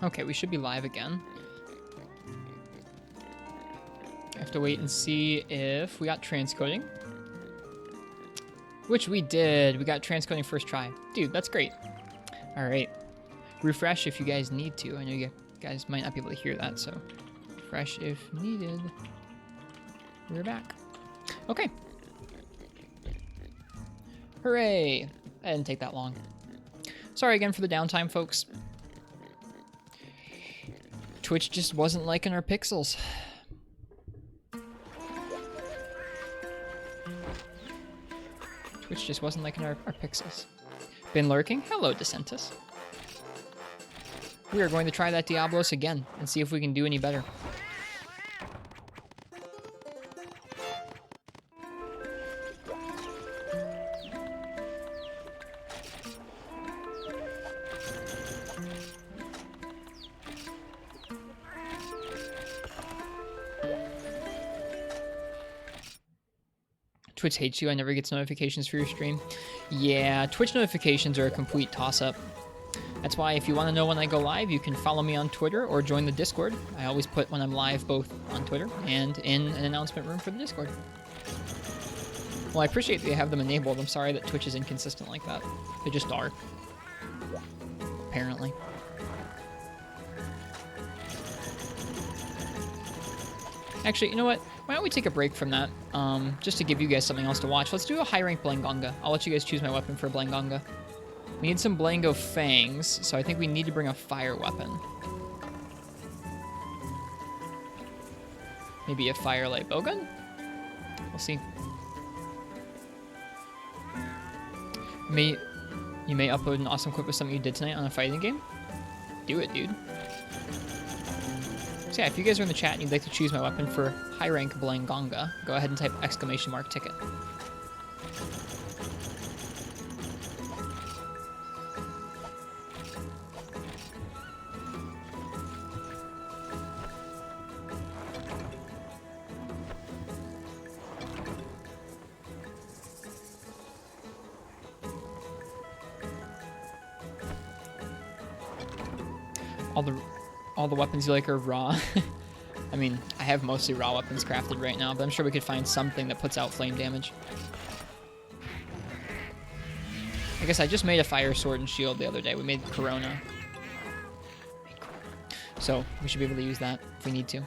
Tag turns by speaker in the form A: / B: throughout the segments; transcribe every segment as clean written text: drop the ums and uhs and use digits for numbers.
A: Okay, we should be live again. I have to wait and see if we got transcoding. Which we did. We got transcoding first try. Dude, that's great. All right. Refresh if you guys need to. I know you guys might not be able to hear that, so refresh if needed. We're back. Okay. Hooray. That didn't take that long. Sorry again for the downtime, folks. Twitch just wasn't liking our pixels. Twitch just wasn't liking our pixels. Been lurking? Hello, DeSantis. We are going to try that Diablos again and see if we can do any better. Twitch hates you. I never get notifications for your stream. Yeah, Twitch notifications are a complete toss-up. That's why if you want to know when I go live, you can follow me on Twitter or join the Discord. I always put when I'm live both on Twitter and in an announcement room for the Discord. Well, I appreciate that you have them enabled. I'm sorry that Twitch is inconsistent like that. They just are. Apparently. Actually, you know what? Why don't we take a break from that, just to give you guys something else to watch. Let's do a high-rank Blangonga. I'll let you guys choose my weapon for Blangonga. We need some Blango Fangs, so I think we need to bring a fire weapon. Maybe a Firelight Bowgun? We'll see. You may upload an awesome clip of something you did tonight on a fighting game. Do it, dude. So yeah, if you guys are in the chat and you'd like to choose my weapon for high rank Blangonga, go ahead and type !ticket. All the weapons you like are raw. I mean, I have mostly raw weapons crafted right now, but I'm sure we could find something that puts out flame damage. I guess I just made a fire sword and shield the other day. We made Corona. So we should be able to use that if we need to.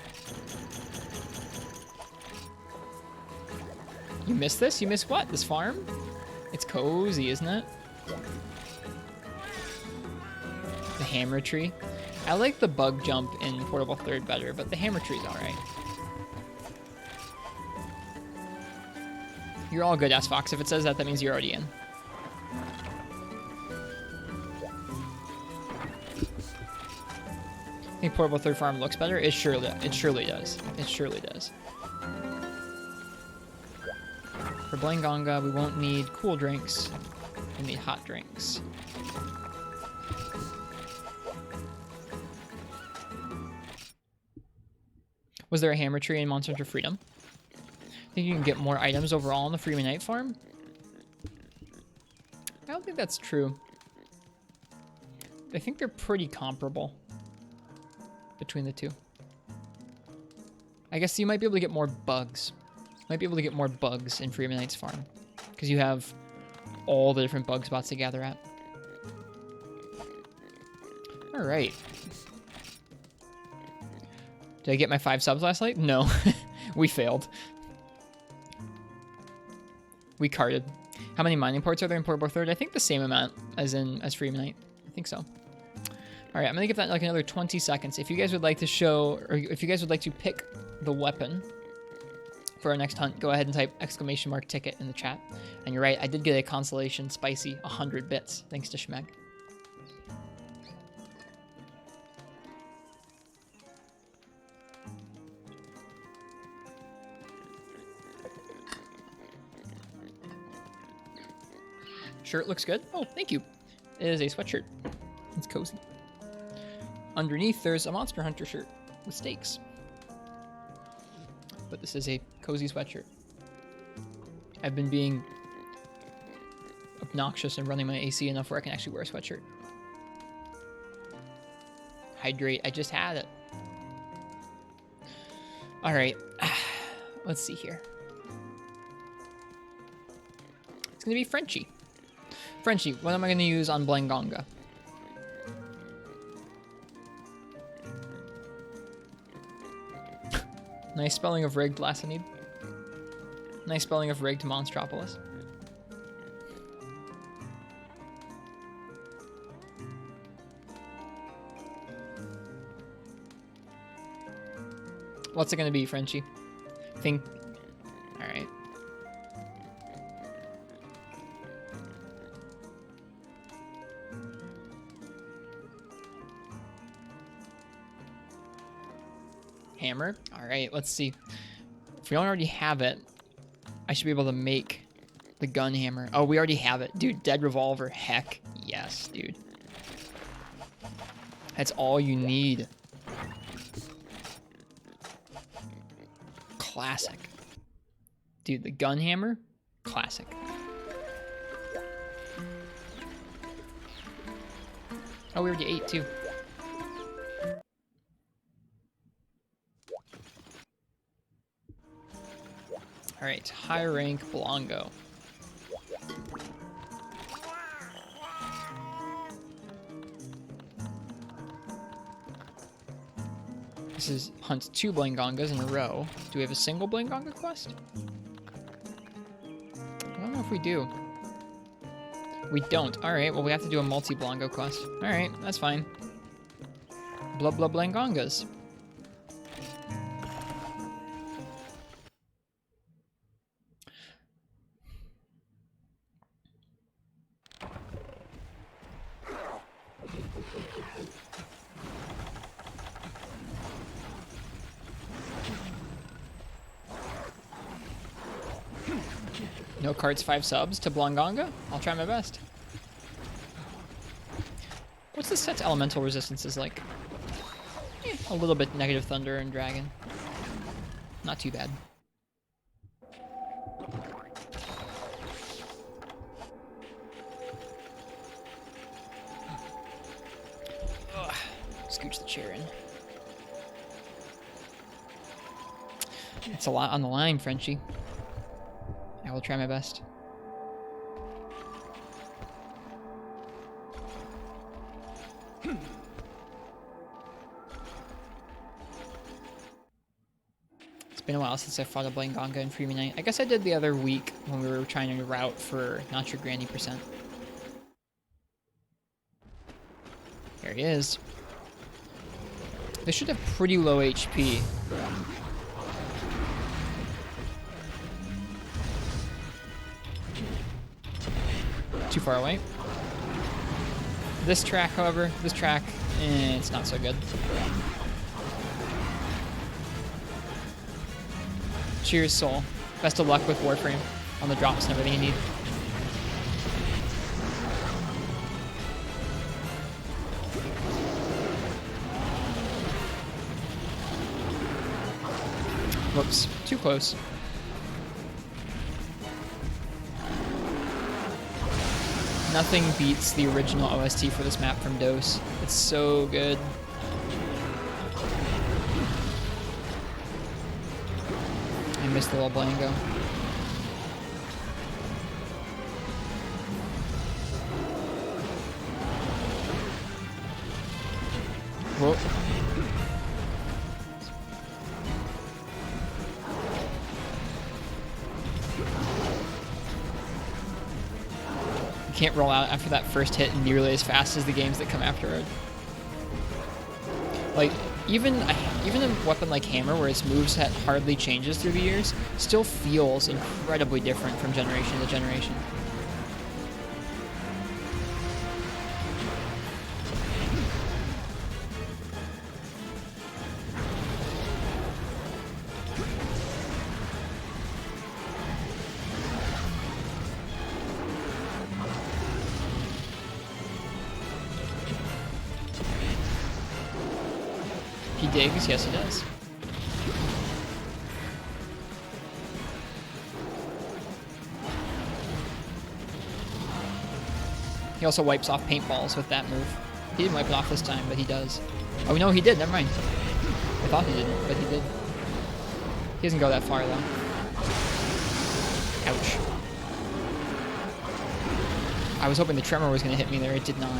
A: You missed this? You missed what? This farm? It's cozy, isn't it? The hammer tree. I like the bug jump in Portable Third better, but the hammer tree's alright. You're all good, S-Fox. If it says that, that means you're already in. I think Portable Third Farm looks better. It surely does. It surely does. For Blangonga, we won't need cool drinks. We need hot drinks. Was there a hammer tree in Monster Hunter Freedom? I think you can get more items overall on the Freeman Night Farm. I don't think that's true. I think they're pretty comparable between the two. I guess you might be able to get more bugs. Might be able to get more bugs in Freeman Night's Farm, because you have all the different bug spots to gather at. All right. Did I get my 5 subs last night? No. We failed. We carted. How many mining ports are there in Portable Third? I think the same amount as Freeman Night. I think so. All right, I'm gonna give that like another 20 seconds. If you guys would like to show, or if you guys would like to pick the weapon for our next hunt, go ahead and type !ticket in the chat. And you're right, I did get a consolation spicy 100 bits, thanks to Schmeg. Shirt looks good. Oh, thank you. It is a sweatshirt. It's cozy. Underneath, there's a Monster Hunter shirt with stakes. But this is a cozy sweatshirt. I've been being obnoxious and running my AC enough where I can actually wear a sweatshirt. Hydrate. I just had it. All right. Let's see here. It's going to be Frenchie. Frenchie, what am I going to use on Blangonga? Nice spelling of rigged, Lassanid. Nice spelling of rigged, Monstropolis. What's it going to be, Frenchie? Think. All right. Hammer. All right, let's see. If we don't already have it, I should be able to make the gun hammer. Oh, we already have it. Dude, dead revolver. Heck yes, dude. That's all you need. Classic. Dude, the gun hammer, classic. Oh, we already ate too. All right, high rank Blongo. This is hunt 2 Blangongas in a row. Do we have a single Blangonga quest? I don't know if we do. We don't. All right, well, we have to do a multi-Blongo quest. All right, that's fine. Blah, blah, Blangongas. No cards, 5 subs to Blangonga? I'll try my best. What's this set's elemental resistances like? A little bit negative thunder and dragon. Not too bad. Ugh. Scooch the chair in. It's a lot on the line, Frenchie. I will try my best. It's been a while since I fought a Blangonga in Freemy Night. I guess I did the other week when we were trying to route for Not Your Granny %. There he is. They should have pretty low HP. Too far away. This track, however, it's not so good. Cheers, Soul. Best of luck with Warframe on the drops and everything you need. Whoops, too close. Nothing beats the original OST for this map from DOS. It's so good. I missed the little Blango. Whoa. Can't roll out after that first hit nearly as fast as the games that come after it. Like, even a weapon like Hammer, where its moveset hardly changes through the years, still feels incredibly different from generation to generation. He digs? Yes, he does. He also wipes off paintballs with that move. He didn't wipe it off this time, but he does. Oh, no, he did. Never mind. I thought he didn't, but he did. He doesn't go that far, though. Ouch. I was hoping the tremor was going to hit me there. It did not.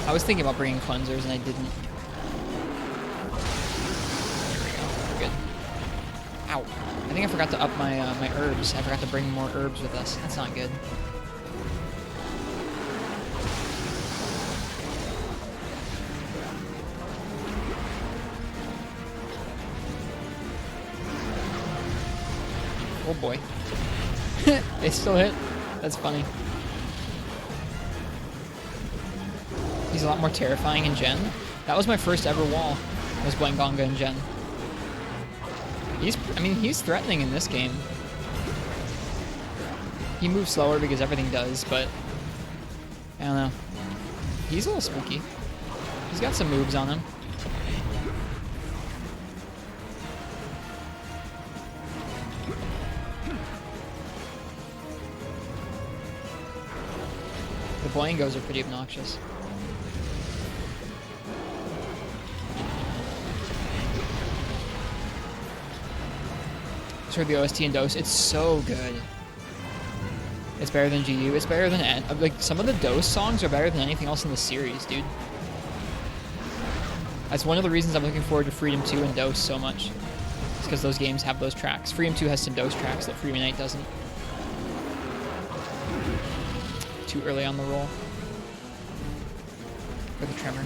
A: I was thinking about bringing cleansers, and I didn't. There we go. We're good. Ow. I think I forgot to up my my herbs. I forgot to bring more herbs with us. That's not good. Oh boy. They still hit. That's funny. He's a lot more terrifying in Gen. That was my first ever wall. Was Blangonga in Gen. He's threatening in this game. He moves slower because everything does, but I don't know. He's a little spooky. He's got some moves on him. The Blangos are pretty obnoxious. The OST and Dose, it's so good. It's better than GU. It's better than like some of the Dose songs are better than anything else in the series, dude. That's one of the reasons I'm looking forward to Freedom 2 and Dose so much. It's because those games have those tracks. Freedom 2 has some Dose tracks that Freedom 8 doesn't. Too early on the roll for the tremor.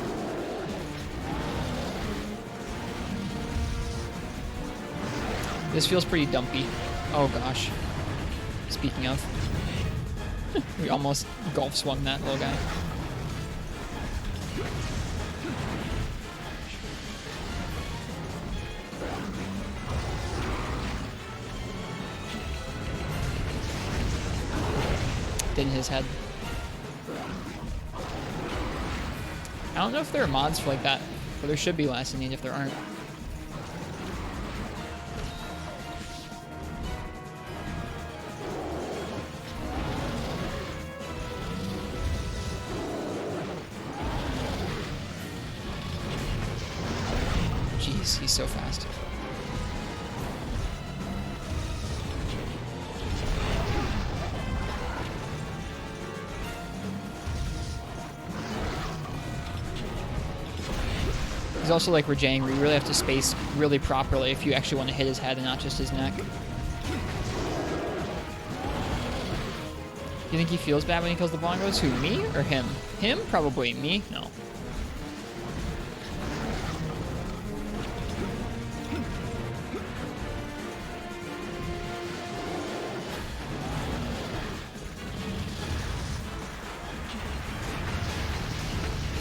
A: This feels pretty dumpy. Oh gosh. Speaking of. We almost golf swung that little guy. Did in his head. I don't know if there are mods for like that, but there should be last inning if there aren't. He's so fast. He's also like Rajang, where you really have to space really properly if you actually want to hit his head and not just his neck. Do you think he feels bad when he kills the Bongos? Who, me or him? Him? Probably. Me? No.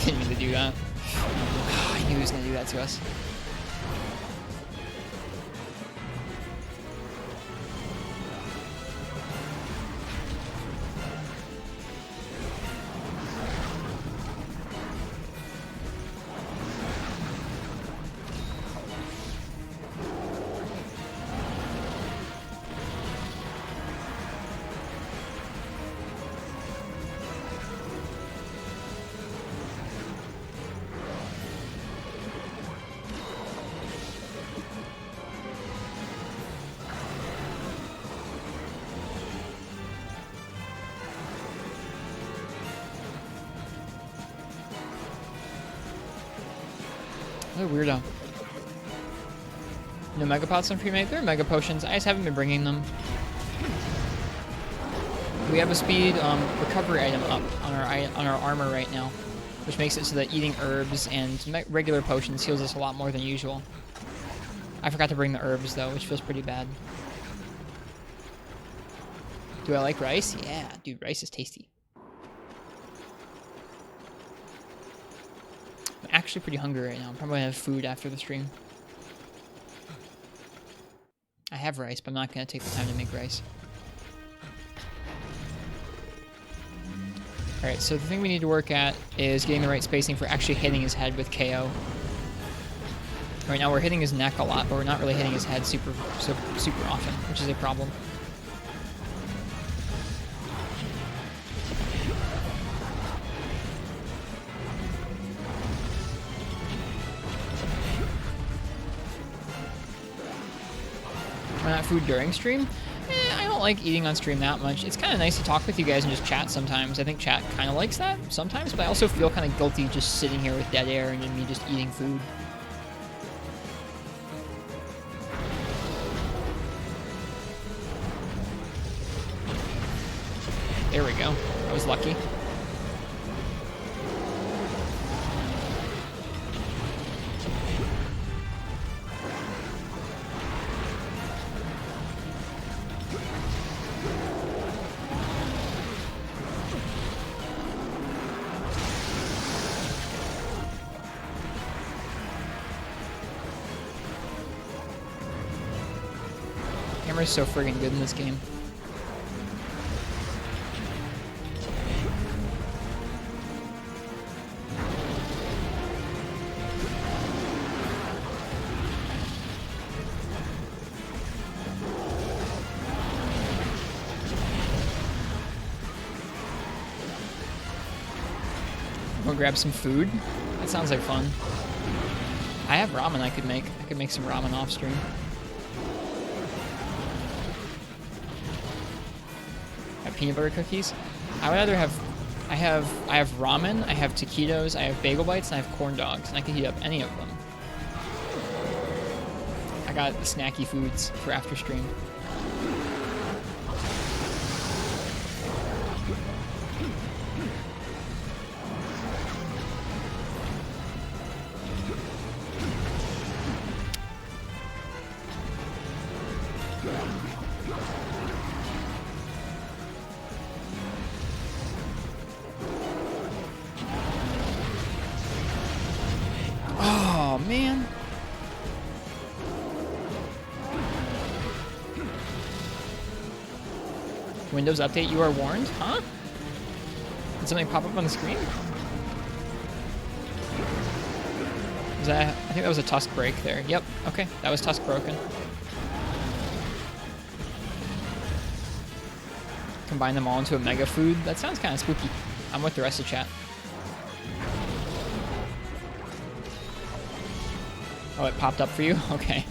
A: Didn't mean to do that. I knew he was going to do that to us. What a weirdo. No Mega Pots on Premade? There are Mega Potions. I just haven't been bringing them. We have a speed recovery item up on our armor right now, which makes it so that eating herbs and regular potions heals us a lot more than usual. I forgot to bring the herbs though, which feels pretty bad. Do I like rice? Yeah, dude, rice is tasty. I'm actually pretty hungry right now. I'm probably gonna have food after the stream. I have rice, but I'm not gonna take the time to make rice. Alright, so the thing we need to work at is getting the right spacing for actually hitting his head with KO. Right now we're hitting his neck a lot, but we're not really hitting his head super often, which is a problem. that food during stream, I don't like eating on stream that much. It's kind of nice to talk with you guys and just chat sometimes. I think chat kind of likes that sometimes, but I also feel kind of guilty just sitting here with dead air and me just eating food. There we go. I was lucky. Camera's so friggin' good in this game. We'll grab some food. That sounds like fun. I have ramen I could make. I could make some ramen off stream. Have peanut butter cookies. I would either have I have ramen, I have taquitos, I have bagel bites, and I have corn dogs, and I can heat up any of them. I got the snacky foods for after stream. Oh, man. Windows update, you are warned? Huh? Did something pop up on the screen? Was that, I think that was a tusk break there. Yep, okay, that was tusk broken. Combine them all into a mega food? That sounds kind of spooky. I'm with the rest of chat. Oh, it popped up for you? Okay.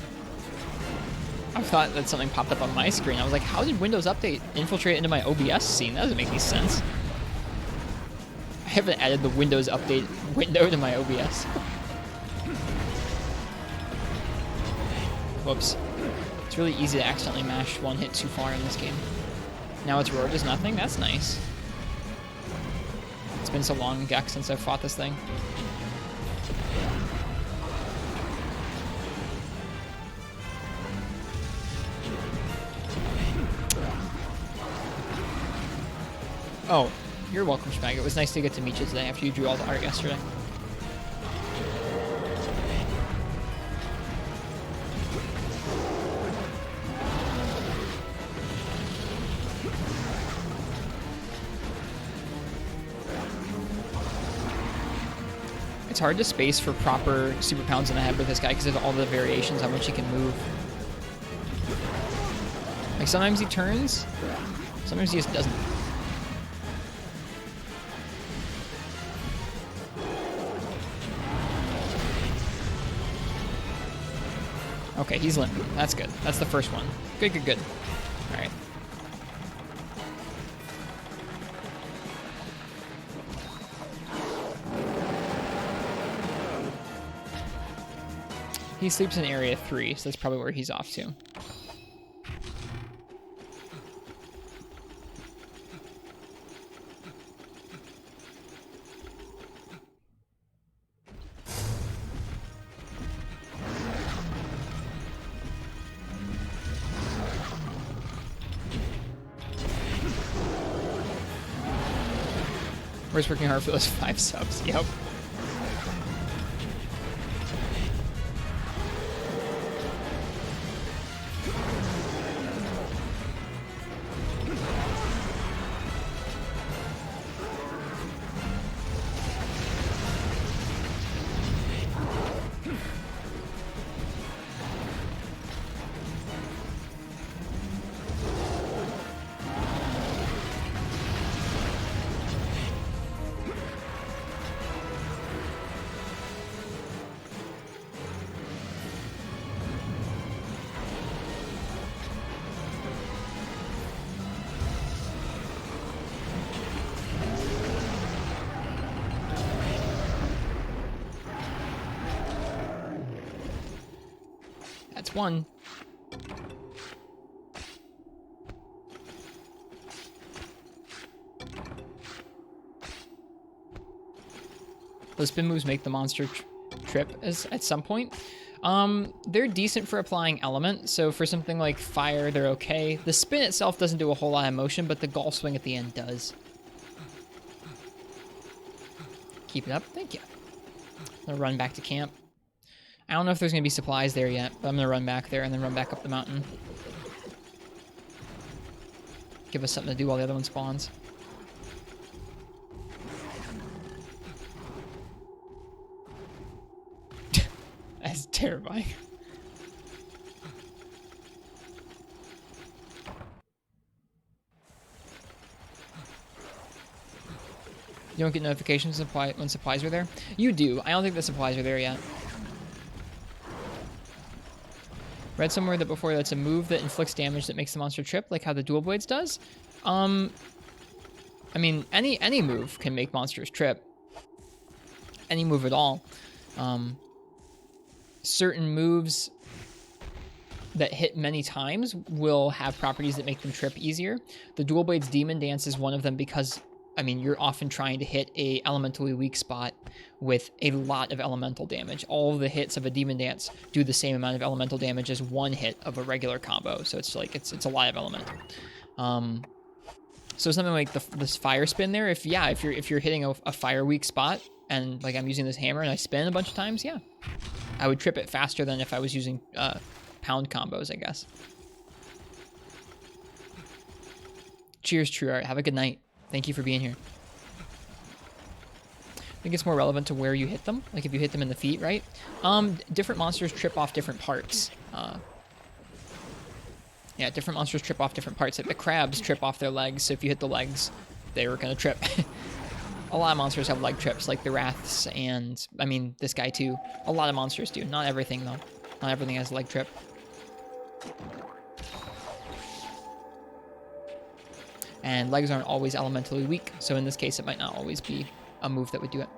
A: I thought that something popped up on my screen. I was like, how did Windows Update infiltrate into my OBS scene? That doesn't make any sense. I haven't added the Windows Update window to my OBS. Whoops. It's really easy to accidentally mash one hit too far in this game. Now its roar does nothing? That's nice. It's been so long, Gex, since I've fought this thing. Oh, you're welcome, Schmag. It was nice to get to meet you today after you drew all the art yesterday. It's hard to space for proper super pounds in the head with this guy because of all the variations on which he can move. Like sometimes he turns, sometimes he just doesn't. Okay, he's limp. That's good. That's the first one. Good, good, good. All right. He sleeps in area 3, so that's probably where he's off to. We're just working hard for those 5 subs. Yep. one. Those spin moves make the monster trip at some point. They're decent for applying element, so for something like fire, they're okay. The spin itself doesn't do a whole lot of motion, but the golf swing at the end does. Keep it up, thank you. I'm gonna run back to camp. I don't know if there's gonna be supplies there yet, but I'm gonna run back there and then run back up the mountain. Give us something to do while the other one spawns. That's terrifying. You don't get notifications when supplies are there? You do. I don't think the supplies are there yet. Read somewhere that before that's a move that inflicts damage that makes the monster trip, like how the dual blades does. I mean, any move can make monsters trip. Any move at all. Certain moves that hit many times will have properties that make them trip easier. The dual blades demon dance is one of them because, I mean, you're often trying to hit a elementally weak spot with a lot of elemental damage. All of the hits of a demon dance do the same amount of elemental damage as one hit of a regular combo. So it's like, it's a lot of elemental. So something like this fire spin there, if you're hitting a fire weak spot and like I'm using this hammer and I spin a bunch of times, yeah, I would trip it faster than if I was using pound combos, I guess. Cheers, True Art. Have a good night. Thank you for being here. I think it's more relevant to where you hit them. Like if you hit them in the feet, right? Different monsters trip off different parts. Yeah, different monsters trip off different parts. Like the crabs trip off their legs, so if you hit the legs, they were gonna trip. A lot of monsters have leg trips, like the Wraths and, I mean, this guy too. A lot of monsters do. Not everything, though. Not everything has a leg trip. And legs aren't always elementally weak, so in this case, it might not always be a move that would do it.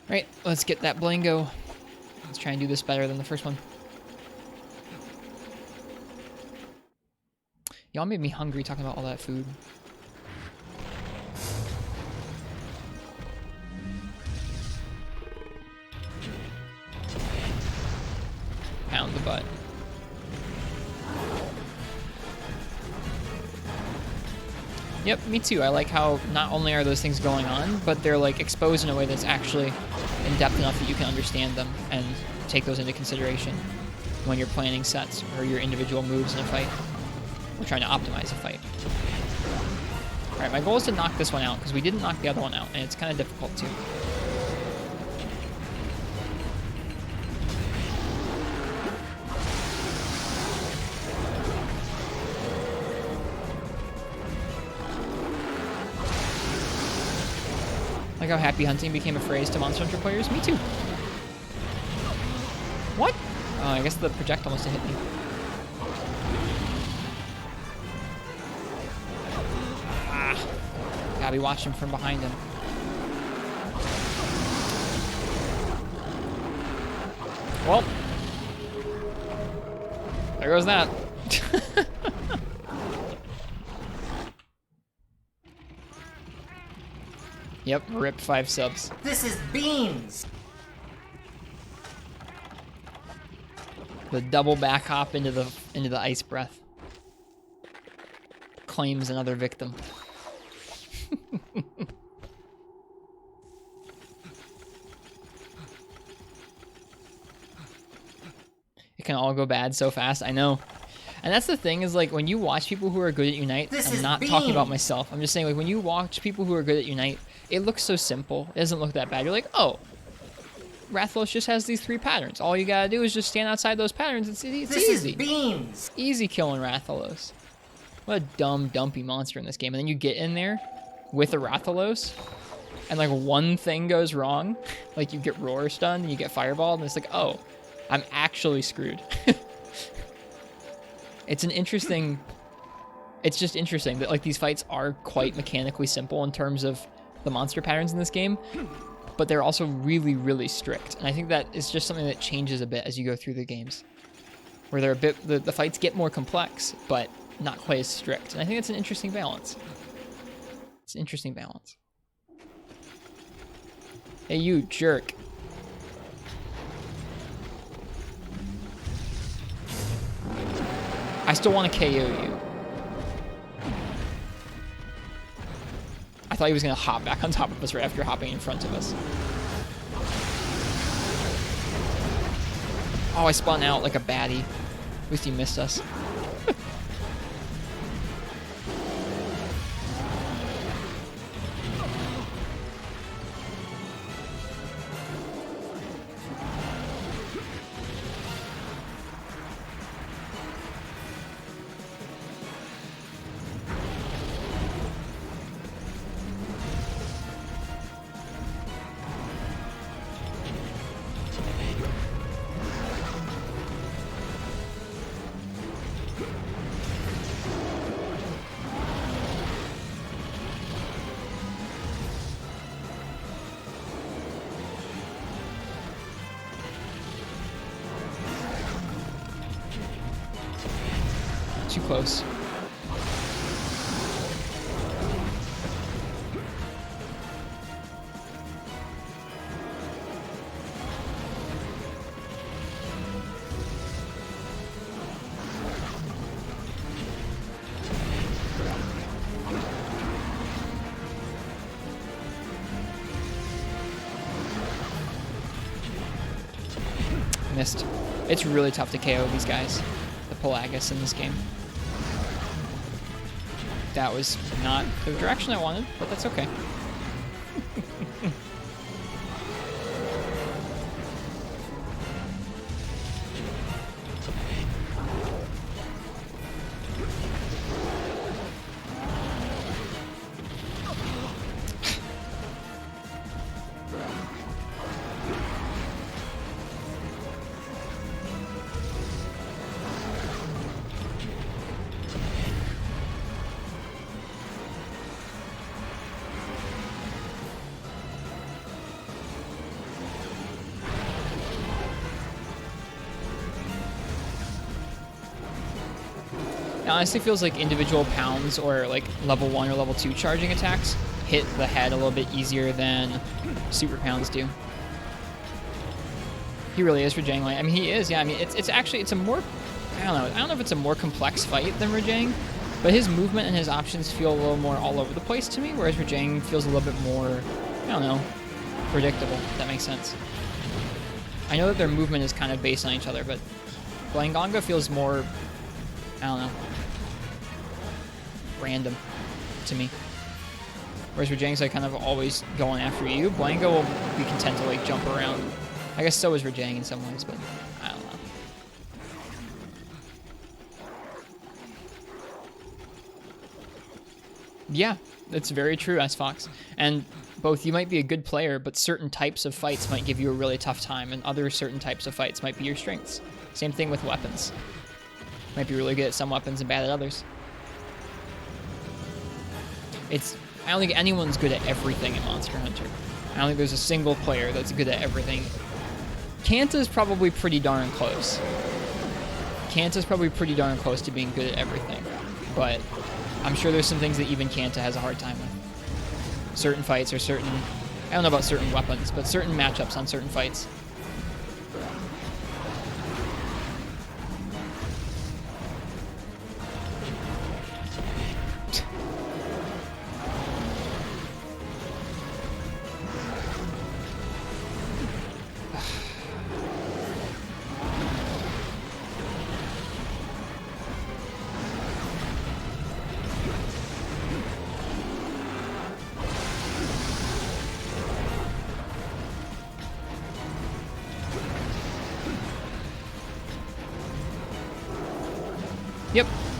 A: Right, let's get that Blango. Let's try and do this better than the first one. Y'all made me hungry talking about all that food. Pound the butt. Yep, me too. I like how not only are those things going on, but they're like exposed in a way that's actually in depth enough that you can understand them and take those into consideration when you're planning sets or your individual moves in a fight. We're trying to optimize a fight. All right, my goal is to knock this one out because we didn't knock the other one out, and it's kind of difficult too. Like how happy hunting became a phrase to Monster Hunter players? Me too. What? Oh, I guess the projectile must have hit me. Ah. Gotta be watching from behind him. Well. There goes that. Yep, rip 5 subs.
B: This is beans!
A: The double back hop into the ice breath. Claims another victim. It can all go bad so fast, I know. And that's the thing is like when you watch people who are good at Unite, I'm not talking about myself. I'm just saying like when you watch people who are good at Unite, it looks so simple. It doesn't look that bad. You're like, oh, Rathalos just has these 3 patterns. All you gotta do is just stand outside those patterns. It's easy.
B: This is beans.
A: Easy killing Rathalos. What a dumb, dumpy monster in this game. And then you get in there with a Rathalos, and like one thing goes wrong. Like you get roar stunned and you get fireballed, and it's like, oh, I'm actually screwed. It's an interesting it's just interesting that like these fights are quite mechanically simple in terms of the monster patterns in this game, but they're also really, really strict. And I think that is just something that changes a bit as you go through the games, where they're a bit, the fights get more complex, but not quite as strict. And I think it's an interesting balance. It's an interesting balance. Hey, you jerk. I still want to KO you. I thought he was going to hop back on top of us right after hopping in front of us. Oh, I spun out like a baddie. At least he missed us. Too close. Missed. It's really tough to KO these guys, the Pelagus in this game. That was not the direction I wanted, but that's okay. It honestly feels like individual pounds or like level 1 or level 2 charging attacks hit the head a little bit easier than super pounds do. He really is Rajang. I mean, he is, yeah. I mean, it's actually, it's a more, I don't know if it's a more complex fight than Rajang, but his movement and his options feel a little more all over the place to me, whereas Rajang feels a little bit more, I don't know, predictable, if that makes sense. I know that their movement is kind of based on each other, but Blangonga feels more, I don't know, random to me. Whereas Rajang's like kind of always going after you. Blango will be content to like jump around. I guess so is Rajang in some ways, but I don't know. Yeah, that's very true, S-Fox. And both, you might be a good player, but certain types of fights might give you a really tough time, and other certain types of fights might be your strengths. Same thing with weapons. Might be really good at some weapons and bad at others. I don't think anyone's good at everything in Monster Hunter. I don't think there's a single player that's good at everything. Kanta's probably pretty darn close. Kanta's probably pretty darn close to being good at everything. But I'm sure there's some things that even Kanta has a hard time with. Certain fights or certain, I don't know about certain weapons, but certain matchups on certain fights.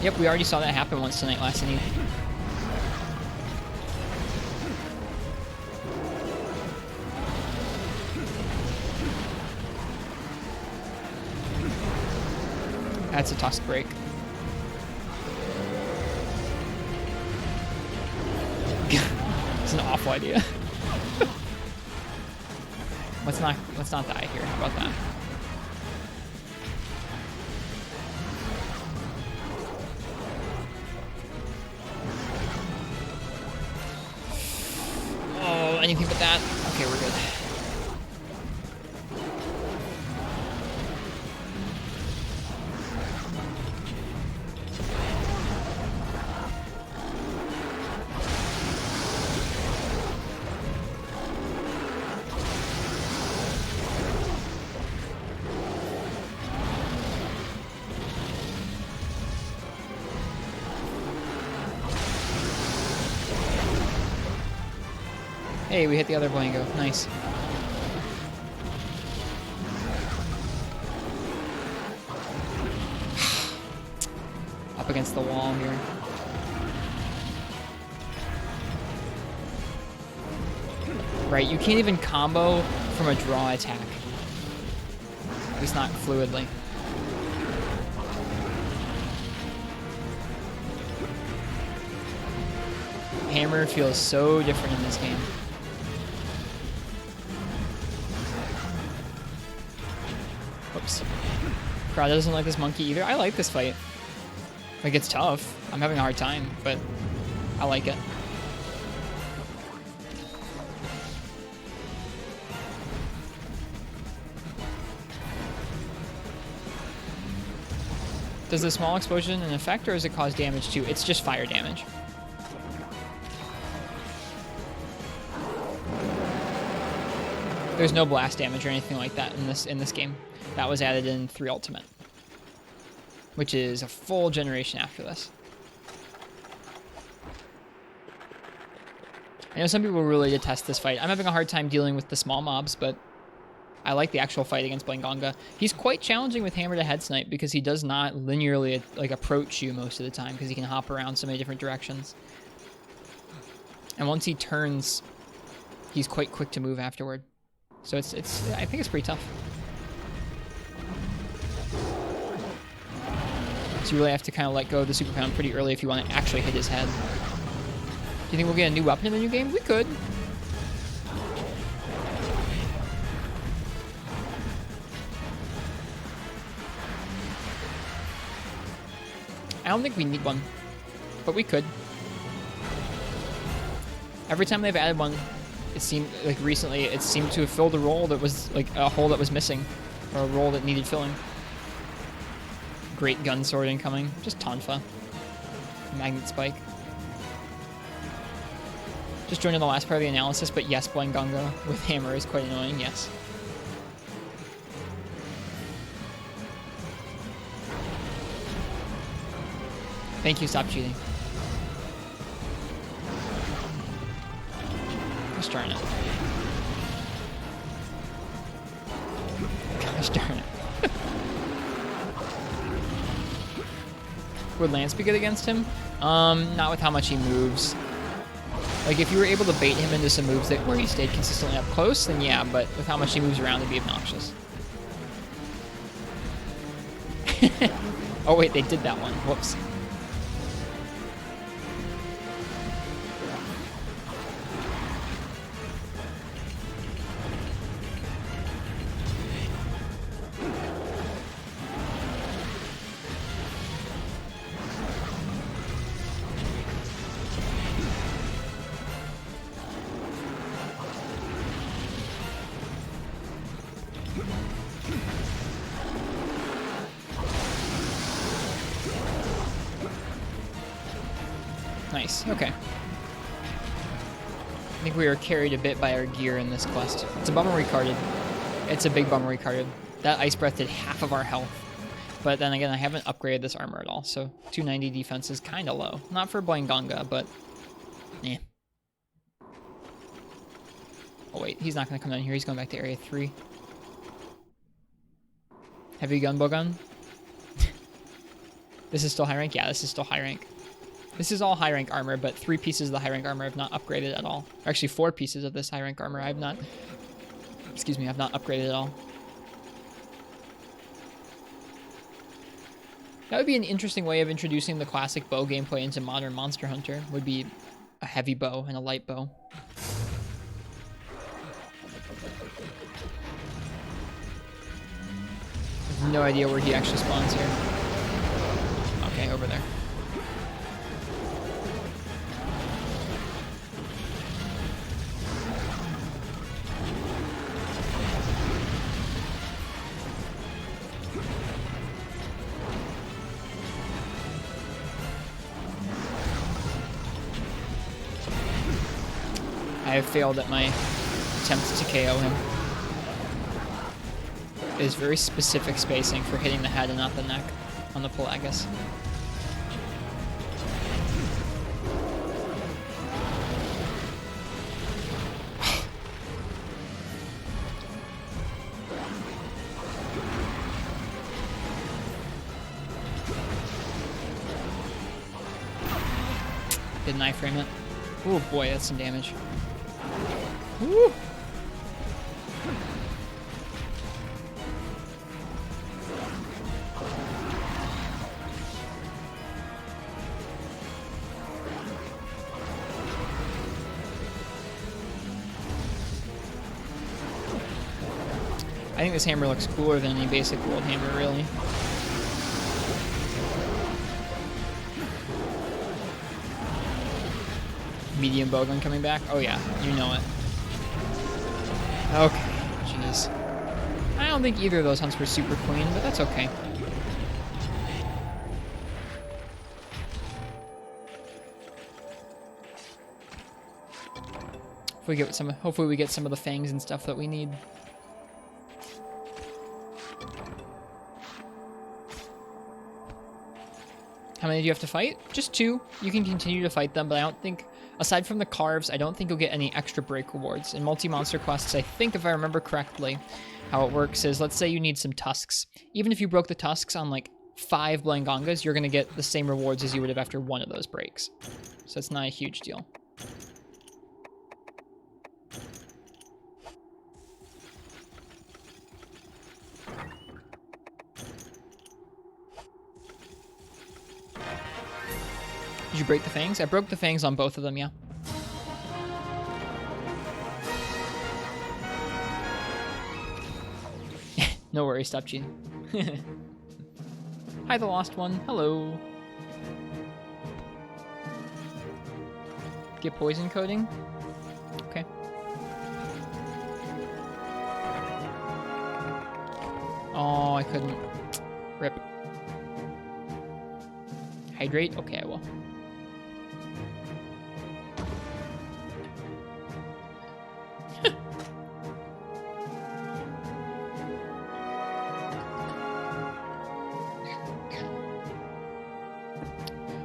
A: Yep, we already saw that happen once tonight, last inning. That's a tusk break. wonderful idea. Let's not die here. How about that? Oh, anything but that. Okay, we're good. Hey, we hit the other Blango. Nice. Up against the wall here. Right, you can't even combo from a draw attack. At least not fluidly. Hammer feels so different in this game. Whoops. Crowd doesn't like this monkey either. I like this fight. Like, it's tough. I'm having a hard time, but I like it. Does the small explosion an effect, or does it cause damage too? It's just fire damage. There's no blast damage or anything like that in this game. That was added in 3 Ultimate, which is a full generation after this. I know some people really detest this fight. I'm having a hard time dealing with the small mobs, but I like the actual fight against Blangonga. He's quite challenging with Hammer to Head Snipe because he does not linearly like approach you most of the time because he can hop around so many different directions. And once he turns, he's quite quick to move afterward. So it's I think it's pretty tough. So you really have to kind of let go of the Super Pound pretty early if you want to actually hit his head. Do you think we'll get a new weapon in the new game? We could. I don't think we need one, but we could. Every time they've added one, it seemed like recently it seemed to have filled a role that was like a hole that was missing, or a role that needed filling. Great gun sword incoming, just Tonfa. Magnet spike. Just joining the last part of the analysis, but yes, Blangonga with Hammer is quite annoying, yes. Thank you, stop cheating. Gosh darn it. Gosh darn it. Would Lance be good against him? Not with how much he moves. Like, if you were able to bait him into some moves that where he stayed consistently up close, then yeah, but with how much he moves around, it'd be obnoxious. Oh wait, they did that one. Whoops. Nice, okay. I think we were carried a bit by our gear in this quest. It's a bummer recarded. It's a big bummer recarded. That Ice Breath did half of our health. But then again, I haven't upgraded this armor at all, so 290 defense is kind of low. Not for Blangonga, but eh. Oh wait, he's not going to come down here. He's going back to Area 3. Heavy gun, bowgun. This is still high rank? Yeah, this is still high rank. This is all high rank armor, but 3 pieces of the high rank armor I've not upgraded at all. Or actually 4 pieces of this high rank armor I've not, excuse me, I've not upgraded at all. That would be an interesting way of introducing the classic bow gameplay into modern Monster Hunter, would be a heavy bow and a light bow. No idea where he actually spawns here. Okay, over there. I have failed at my attempt to KO him. It is very specific spacing for hitting the head and not the neck on the Pelagus. Didn't I frame it? Oh boy, that's some damage. Woo! I think this hammer looks cooler than any basic world hammer, really. Medium bowgun coming back? Oh yeah, you know it. Okay, jeez. I don't think either of those hunts were super clean, but that's okay. Hopefully we get some of the fangs and stuff that we need. How many do you have to fight? Just 2. You can continue to fight them, but I don't think, aside from the carves, I don't think you'll get any extra break rewards. In multi-monster quests, I think if I remember correctly, how it works is, let's say you need some tusks. Even if you broke the tusks on like 5 Blangongas, you're going to get the same rewards as you would have after one of those breaks. So it's not a huge deal. Did you break the fangs? I broke the fangs on both of them, yeah. No worries, stop cheating. Hi, the lost one. Hello. Get poison coating? Okay. Oh, I couldn't. Rip. Hydrate? Okay, I will.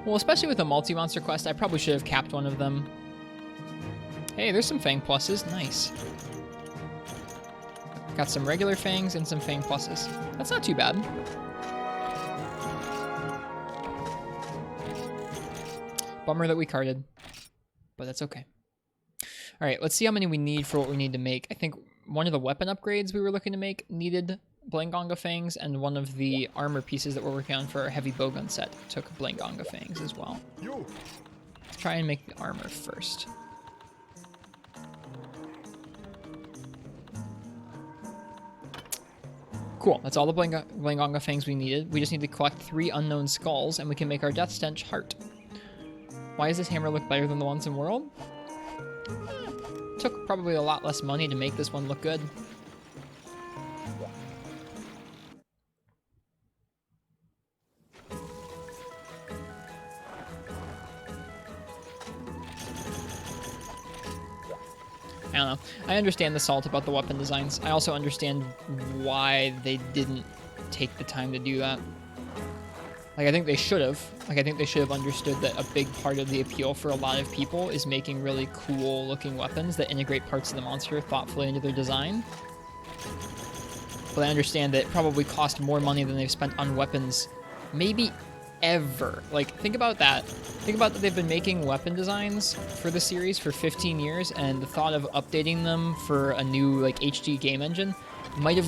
A: Well, especially with a multi-monster quest, I probably should have capped one of them. Hey, there's some Fang pluses. Nice. Got some regular Fangs and some Fang pluses. That's not too bad. Bummer that we carded, but that's okay. All right, let's see how many we need for what we need to make. I think one of the weapon upgrades we were looking to make needed Blangonga Fangs, and one of the armor pieces that we're working on for our heavy bowgun set took Blangonga Fangs as well. Let's try and make the armor first. Cool, that's all the Blangonga Fangs we needed. We just need to collect 3 unknown skulls, and we can make our Death Stench heart. Why does this hammer look better than the ones in World? Took probably a lot less money to make this one look good. I don't know. I understand the salt about the weapon designs. I also understand why they didn't take the time to do that. Like, I think they should have. Like, I think they should have understood that a big part of the appeal for a lot of people is making really cool looking weapons that integrate parts of the monster thoughtfully into their design. But I understand that it probably cost more money than they've spent on weapons maybe ever. Like, think about that. Think about that they've been making weapon designs for the series for 15 years, and the thought of updating them for a new, like, HD game engine might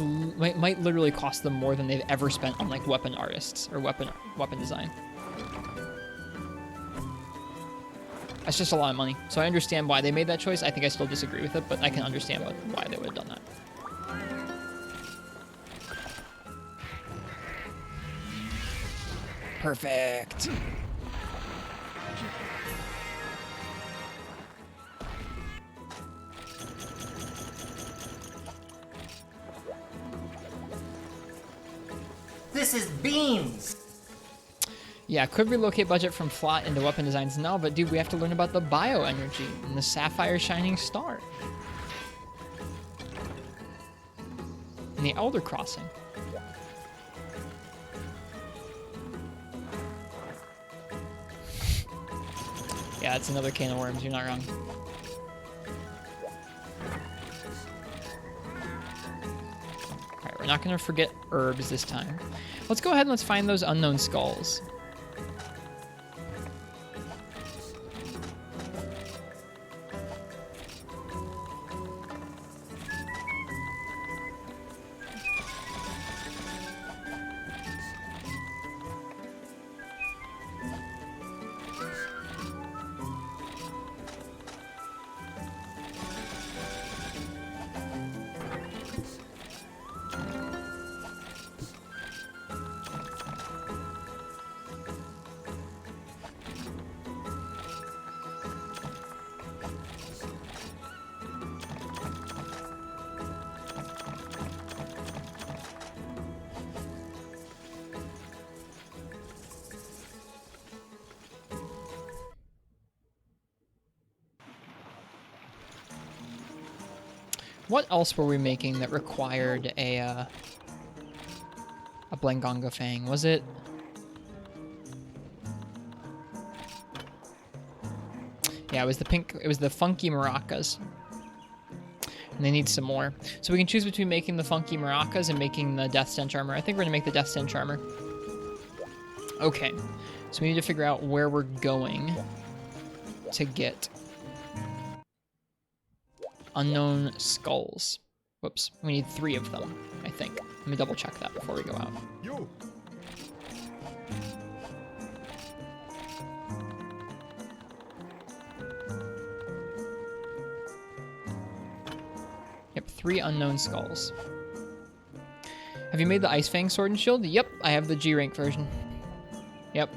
A: literally cost them more than they've ever spent on, like, weapon artists or weapon design. That's just a lot of money. So I understand why they made that choice. I think I still disagree with it, but I can understand why they would have done that. Perfect.
B: This is beans.
A: Yeah, could relocate budget from plot into weapon designs. No, but dude, we have to learn about the bioenergy and the sapphire shining star. And the Elder Crossing. Yeah, it's another can of worms, you're not wrong. Alright, we're not gonna forget herbs this time. Let's go ahead and let's find those unknown skulls. What else were we making that required a Blangonga Fang? Was it? Yeah, it was the pink. It was the funky maracas. And they need some more. So we can choose between making the funky maracas and making the Death Stench armor. I think we're gonna make the Death Stench armor. Okay, so we need to figure out where we're going to get unknown skulls. Whoops, we need 3 of them, I think. Let me double check that before we go out.
C: Yo.
A: Yep, 3 unknown skulls. Have you made the Ice Fang sword and shield? Yep, I have the G rank version. Yep.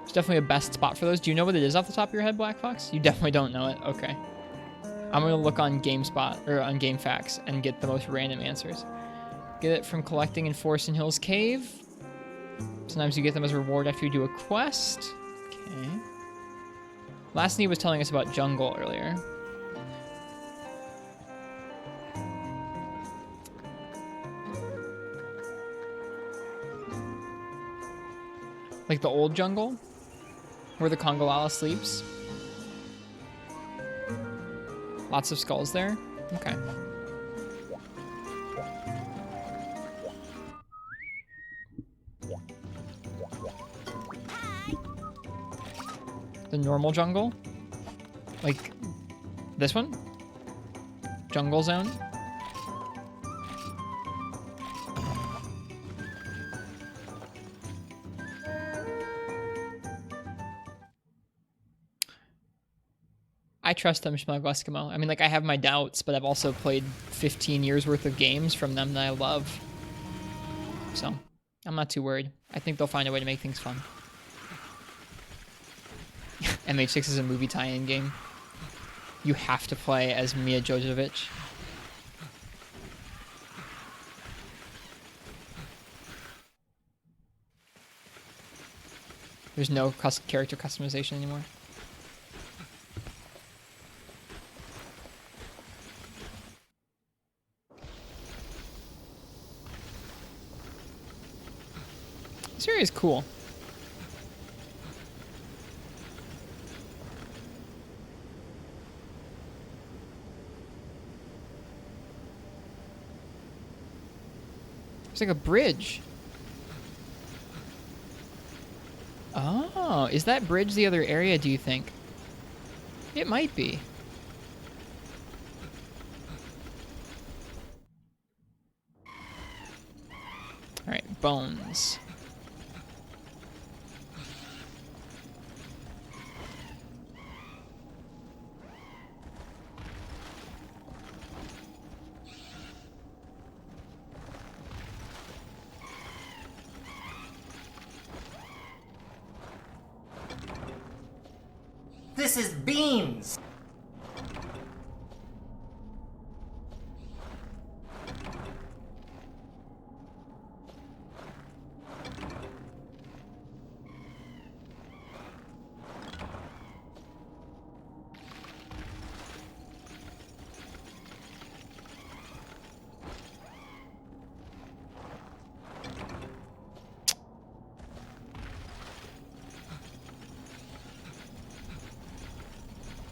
A: It's definitely a best spot for those. Do you know what it is off the top of your head, Black Fox? You definitely don't know it. Okay. I'm gonna look on GameSpot or on GameFAQs and get the most random answers. Get it from collecting in Forest and Hills Cave. Sometimes you get them as a reward after you do a quest. Okay. Lastney was telling us about jungle earlier. Like the old jungle? Where the Kongolala sleeps? Lots of skulls there? Okay. The normal jungle? Like this one? Jungle zone? I trust them, Schmug Eskimo. I mean, like, I have my doubts, but I've also played 15 years worth of games from them that I love. So, I'm not too worried. I think they'll find a way to make things fun. MH6 is a movie tie-in game. You have to play as Mia Jovovich. There's no character customization anymore. This area is cool. It's like a bridge. Oh, is that bridge the other area, do you think? It might be. All right, bones.
B: This is beans.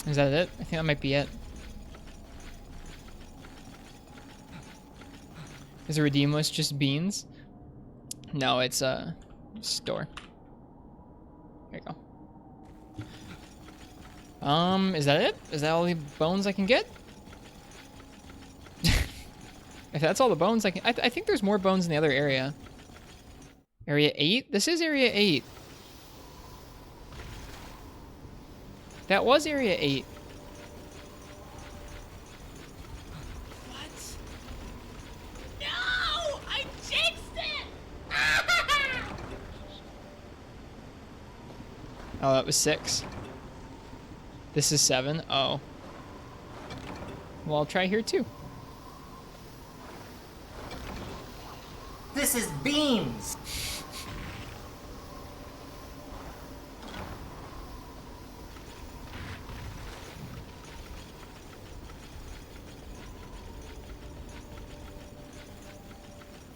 A: Is that it? I think that might be it. Is the redeem list just beans? No, it's a store. There you go. Is that it? Is that all the bones I can get? If that's all the bones I can... I think there's more bones in the other area. Area 8? This is Area 8. That was Area 8.
C: What? No! I jinxed it!
A: Oh, that was 6. This is 7. Oh. Well, I'll try here too.
B: This is beans.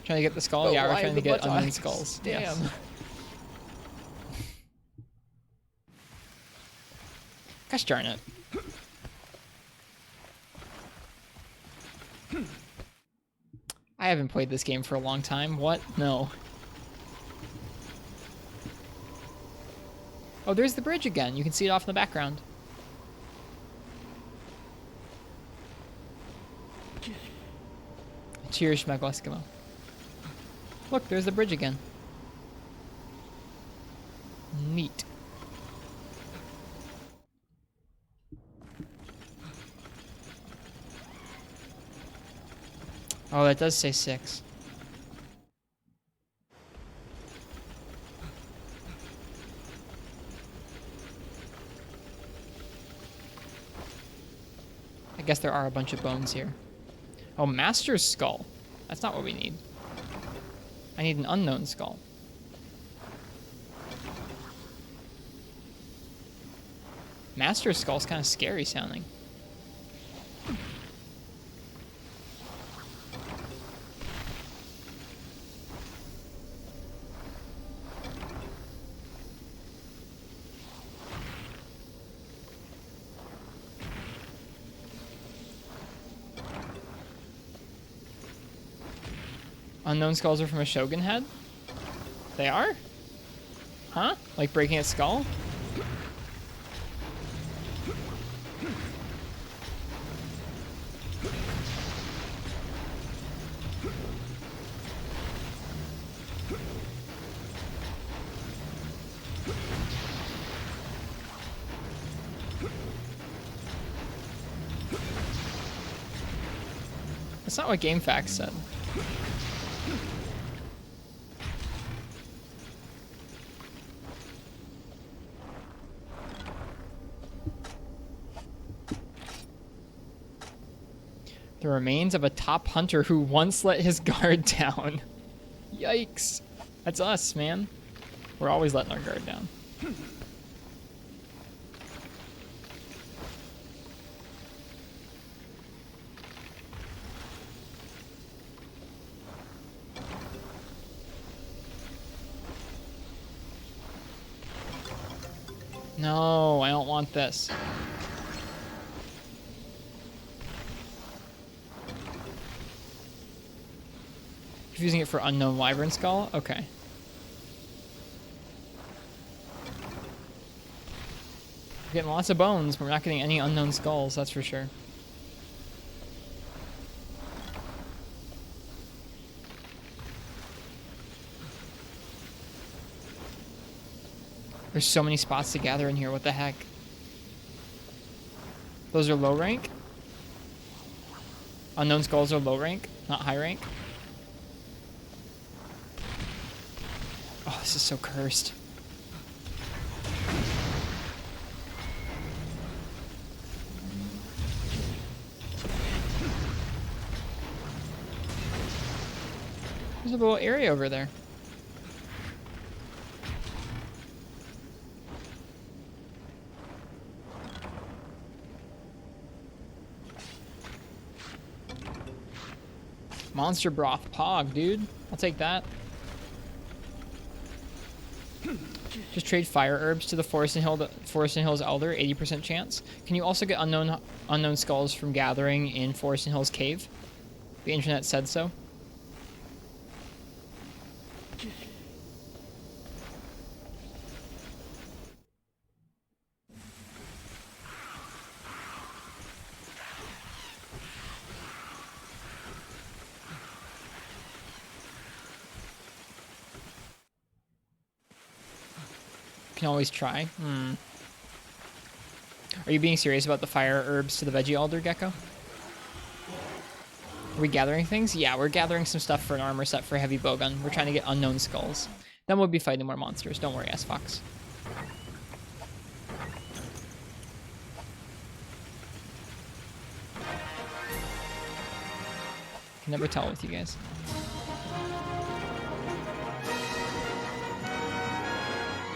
A: Trying to get the skull?
C: But
A: Yeah, we're
C: why
A: trying to
C: the
A: get unknown
C: buttocks?
A: skulls.
C: Damn.
A: Yes. Gosh darn it. I haven't played this game for a long time. What? No. Oh, there's the bridge again. You can see it off in the background. Cheers, Schmeckle Eskimo. Look, there's the bridge again. Neat. Oh, that does say 6. I guess there are a bunch of bones here. Oh, Master's Skull. That's not what we need. I need an unknown skull. Master's Skull's kind of scary sounding. Unknown skulls are from a Shogun head? They are? Huh? Like breaking its skull? That's not what GameFAQs said. The remains of a top hunter who once let his guard down. Yikes. That's us, man. We're always letting our guard down. No, I don't want this. Using it for unknown wyvern skull? Okay. We're getting lots of bones, but we're not getting any unknown skulls, that's for sure. There's so many spots to gather in here, what the heck? Those are low rank? Unknown skulls are low rank, not high rank? Oh, this is so cursed. There's a little area over there. Monster broth pog, dude. I'll take that. Just trade fire herbs to the Forest and Hills Elder, 80% chance. Can you also get unknown skulls from gathering in Forest and Hills Cave? The internet said so. Can always try. Are you being serious about the fire herbs to the veggie alder, Gecko? Are we gathering things? Yeah, we're gathering some stuff for an armor set for heavy bowgun. We're trying to get unknown skulls. Then we'll be fighting more monsters. Don't worry, S-Fox. Can never tell with you guys.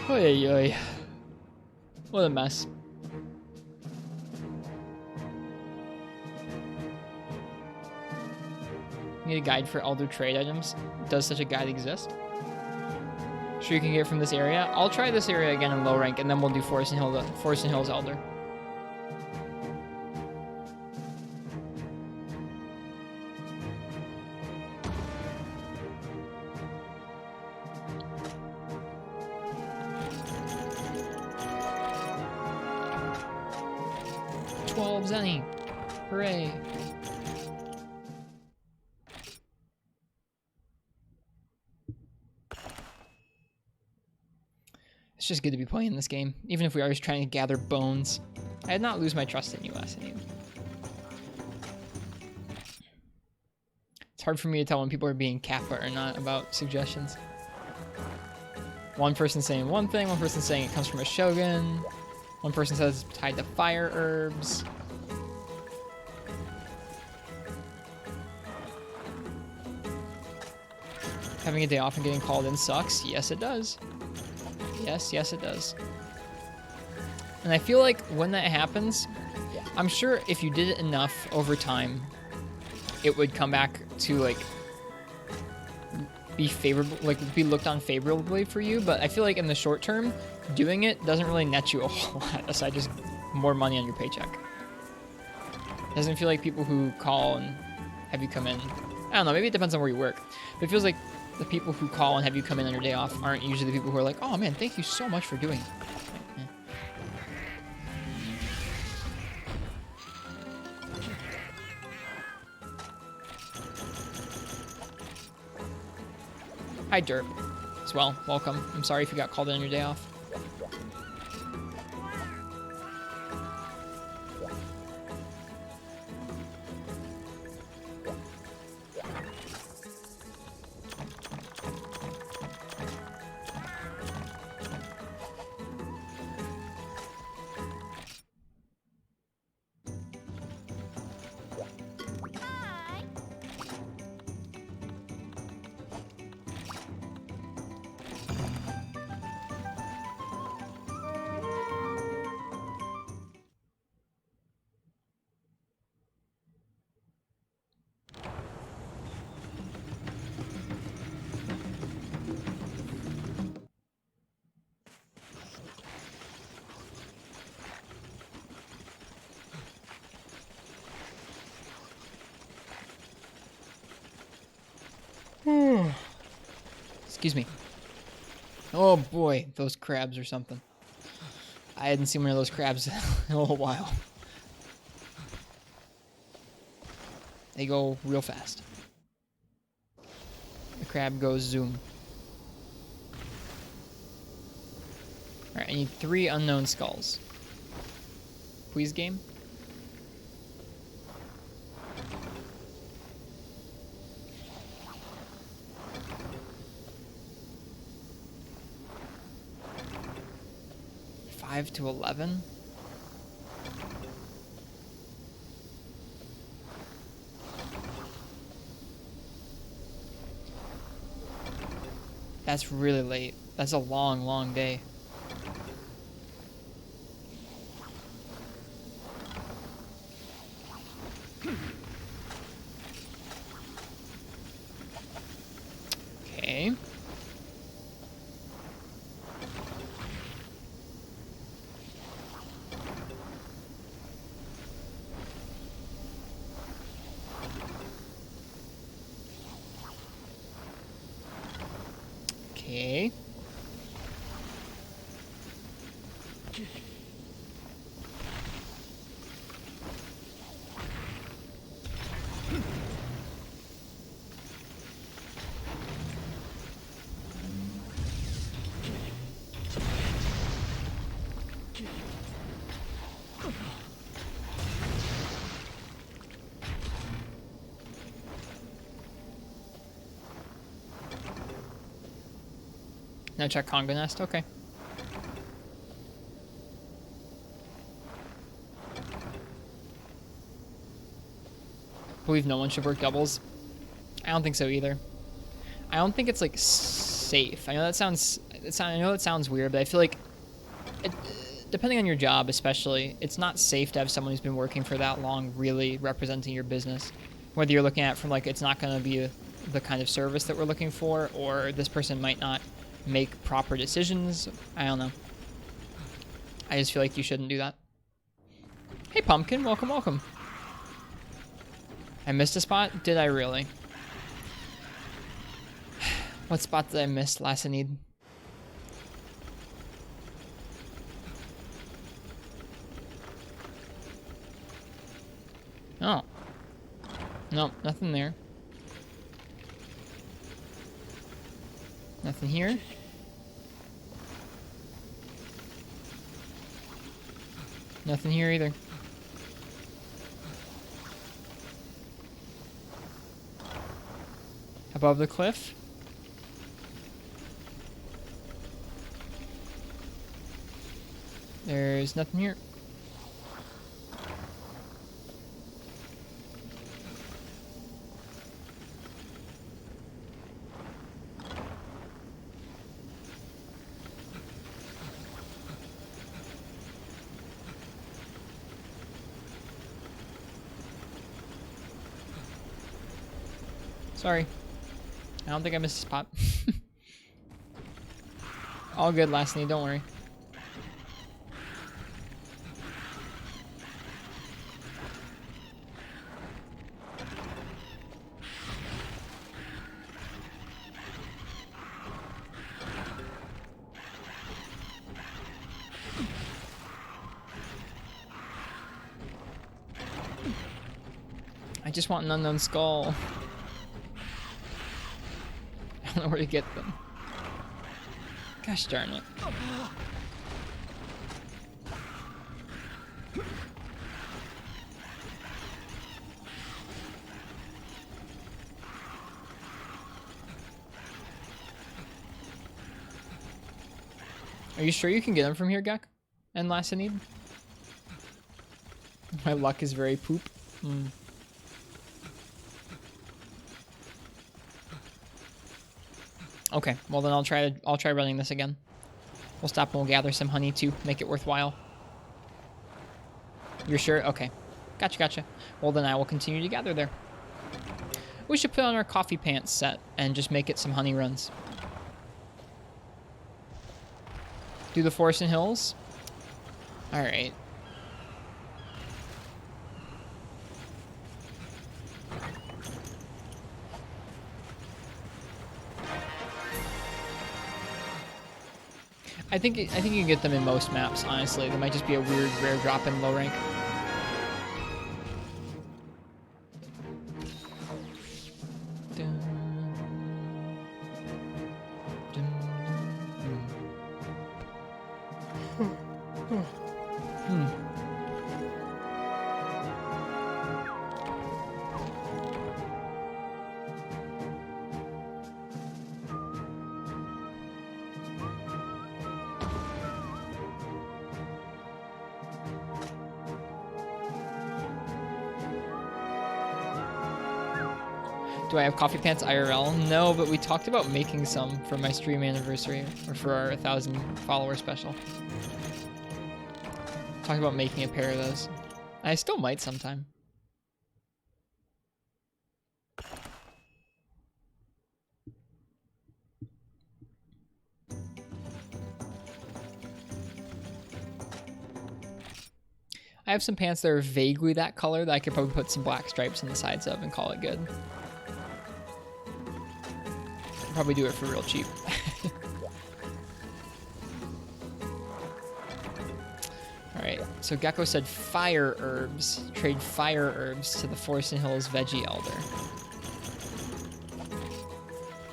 A: Oy, oy. What a mess. Need a guide for Elder trade items. Does such a guide exist? Sure you can get it from this area? I'll try this area again in low rank, and then we'll do Forest and Hills Elder. Zenny. Hooray. It's just good to be playing this game, even if we are just trying to gather bones. I did not lose my trust in you last night. It's hard for me to tell when people are being kappa or not about suggestions. One person saying one thing, one person saying it comes from a shogun, one person says it's tied to fire herbs. Having a day off and getting called in sucks. Yes, it does. Yes, it does. And I feel like when that happens, I'm sure if you did it enough over time, it would come back to like be favorable, like be looked on favorably for you. But I feel like in the short term, doing it doesn't really net you a whole lot aside just more money on your paycheck. Doesn't feel like people who call and have you come in. I don't know. Maybe it depends on where you work. But it feels like the people who call and have you come in on your day off aren't usually the people who are like, oh man, thank you so much for doing it. Hi, Derp. As well, welcome. I'm sorry if you got called in on your day off. Excuse me. Oh boy, those crabs or something. I hadn't seen one of those crabs in a little while. They go real fast. The crab goes zoom. Alright, I need 3 unknown skulls. Please, game? To 11. That's really late. That's a long, long day. Okay. Okay. Now check Congo Nest. Okay. Believe no one should work doubles. I don't think so either. I don't think it's like safe. I know that sounds. I know that sounds weird, but I feel like, depending on your job, especially, it's not safe to have someone who's been working for that long really representing your business. Whether you're looking at it from like it's not going to be the kind of service that we're looking for, or this person might not make proper decisions. I don't know. I just feel like you shouldn't do that. Hey, Pumpkin, welcome, welcome. I missed a spot? Did I really? What spot did I miss, Lassanid? Oh. Nope, nothing there. Nothing here. Nothing here either. Above the cliff. There's nothing here. Sorry. I don't think I missed a spot. All good, Lasney, don't worry. I just want an unknown skull. I don't know where to get them. Gosh darn it. Are you sure you can get them from here, Gek? And Lassanid? My luck is very poop. Okay, well then I'll try running this again. We'll stop and we'll gather some honey to make it worthwhile. You're sure? Okay. Gotcha. Well then I will continue to gather there. We should put on our coffee pants set and just make it some honey runs. Do the forest and hills? Alright. I think you can get them in most maps, honestly. They might just be a weird rare drop in low rank. Do I have coffee pants IRL? No, but we talked about making some for my stream anniversary, or for our 1,000 follower special. Talked about making a pair of those. I still might sometime. I have some pants that are vaguely that color that I could probably put some black stripes on the sides of and call it good. Probably do it for real cheap. Alright, so Gecko said fire herbs. Trade fire herbs to the Forest and Hills Veggie Elder.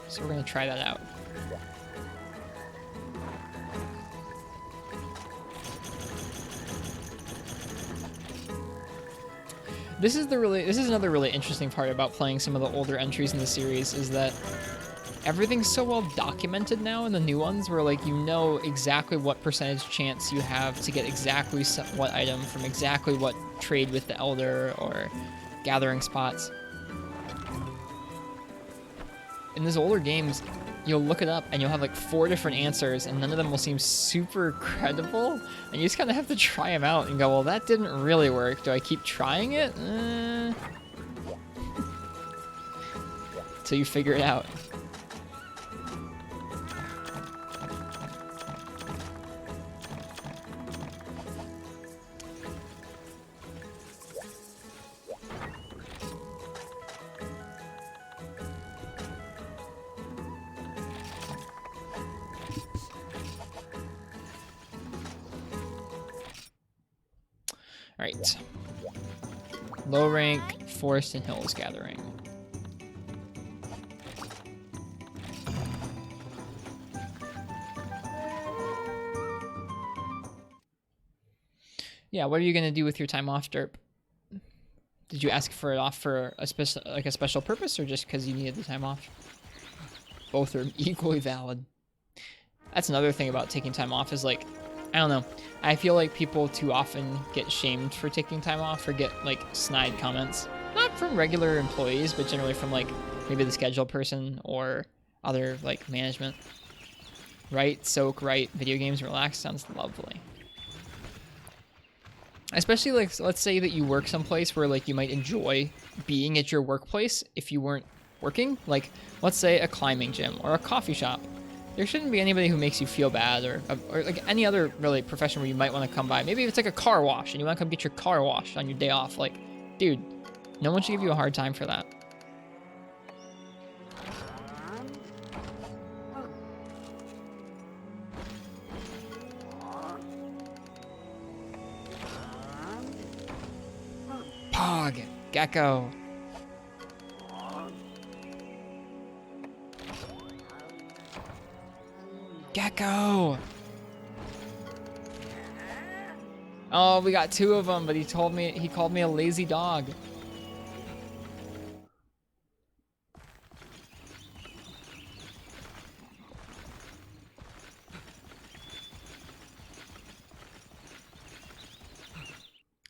A: So we're gonna try that out. This is another really interesting part about playing some of the older entries in the series, is that everything's so well documented now in the new ones, where like you know exactly what percentage chance you have to get exactly what item from exactly what trade with the Elder or gathering spots. In these older games, you'll look it up and you'll have like 4 different answers and none of them will seem super credible, and you just kind of have to try them out and go, well, that didn't really work. Do I keep trying it? Till you figure it out. Alright. Low rank, Forest and Hills gathering. Yeah, what are you gonna do with your time off, Derp? Did you ask for it off for a special purpose, or just because you needed the time off? Both are equally valid. That's another thing about taking time off, is like, I don't know. I feel like people too often get shamed for taking time off, or get like snide comments. Not from regular employees, but generally from like maybe the schedule person or other like management. Right, soak, right, video games, relax sounds lovely. Especially like, let's say that you work someplace where like you might enjoy being at your workplace if you weren't working. Like, let's say a climbing gym or a coffee shop. There shouldn't be anybody who makes you feel bad, or like any other really profession where you might want to come by. Maybe if it's like a car wash and you want to come get your car washed on your day off. Like, dude, no one should give you a hard time for that. Pog, Gecko. Gecko! Oh, we got 2 of them, but he called me a lazy dog.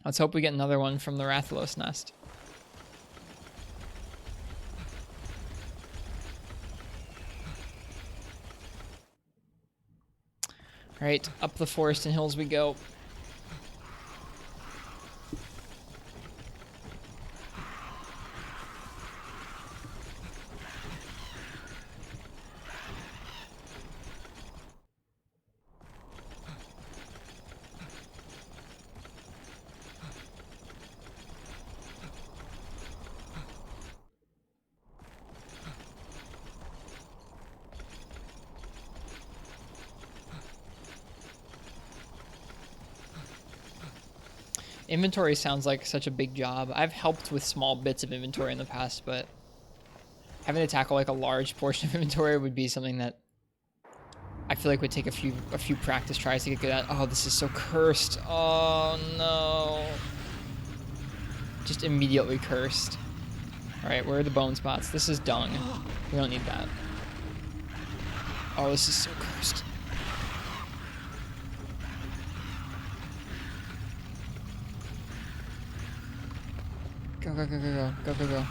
A: Let's hope we get another one from the Rathalos nest. All right, up the Forest and Hills we go. Inventory sounds like such a big job. I've helped with small bits of inventory in the past, but having to tackle like a large portion of inventory would be something that I feel like would take a few practice tries to get good at. Oh, this is so cursed. Oh no. Just immediately cursed. Alright, where are the bone spots? This is dung. We don't need that. Oh, this is so cursed. Go, go, go, go, go, go, go, go.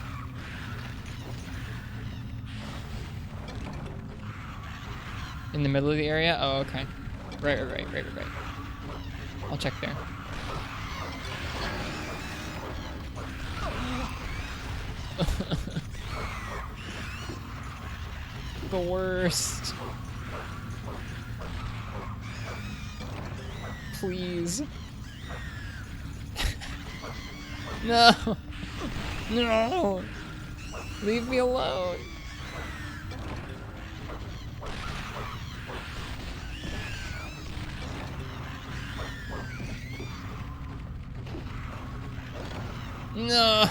A: In the middle of the area? Oh, okay. Right. I'll check there. The worst. Please. No. No. Leave me alone. No.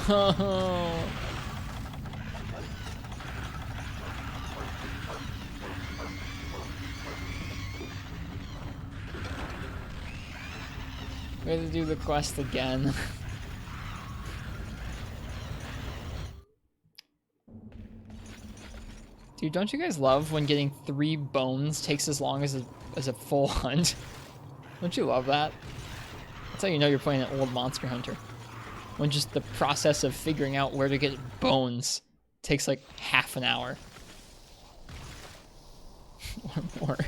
A: We have to do the quest again. Dude, don't you guys love when getting 3 bones takes as long as a full hunt? Don't you love that? That's how you know you're playing an old Monster Hunter. When just the process of figuring out where to get bones takes like half an hour. Or more.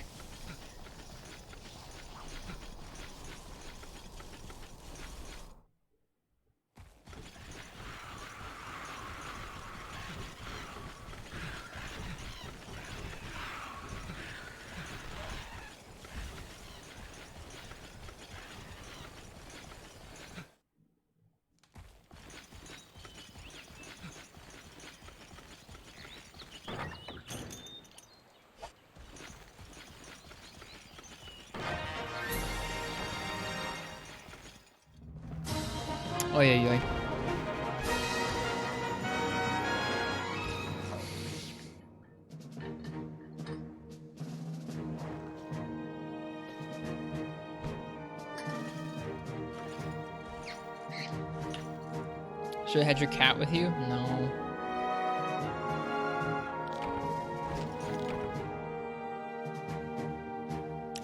A: Oh yeah. Should have had your cat with you? No.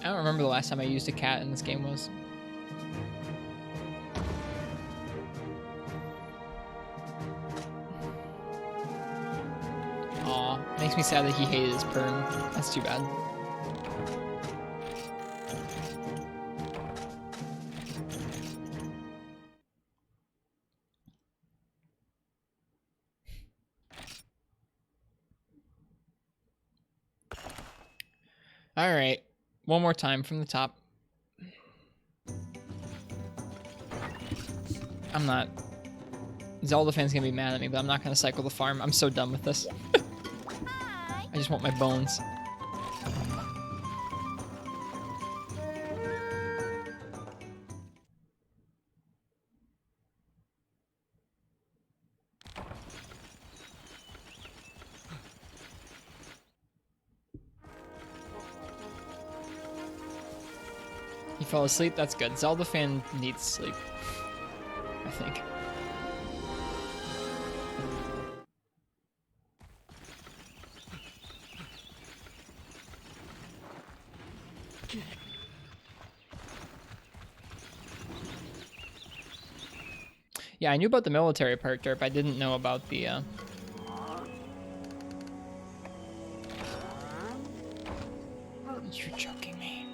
A: I don't remember the last time I used a cat in this game was. Aw, makes me sad that he hated his perm. That's too bad. Alright, one more time from the top. I'm not... Zelda fans gonna be mad at me, but I'm not gonna cycle the farm. I'm so done with this. I just want my bones. You fell asleep? That's good. Zelda fan needs sleep, I think. Yeah, I knew about the military part, Derp. I didn't know about the, You're joking me.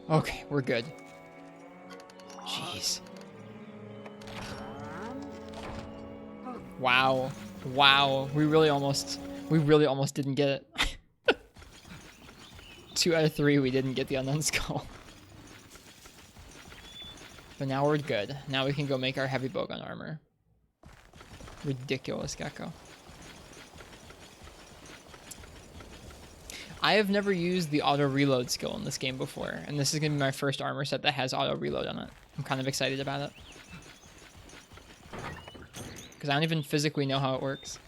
A: Okay, we're good. Jeez. Wow. Wow. We really almost didn't get it. 2 out of 3, we didn't get the Unknown Skull. But now we're good. Now we can go make our heavy bowgun armor. Ridiculous gecko. I have never used the auto reload skill in this game before, and this is gonna be my first armor set that has auto reload on it. I'm kind of excited about it. Because I don't even physically know how it works.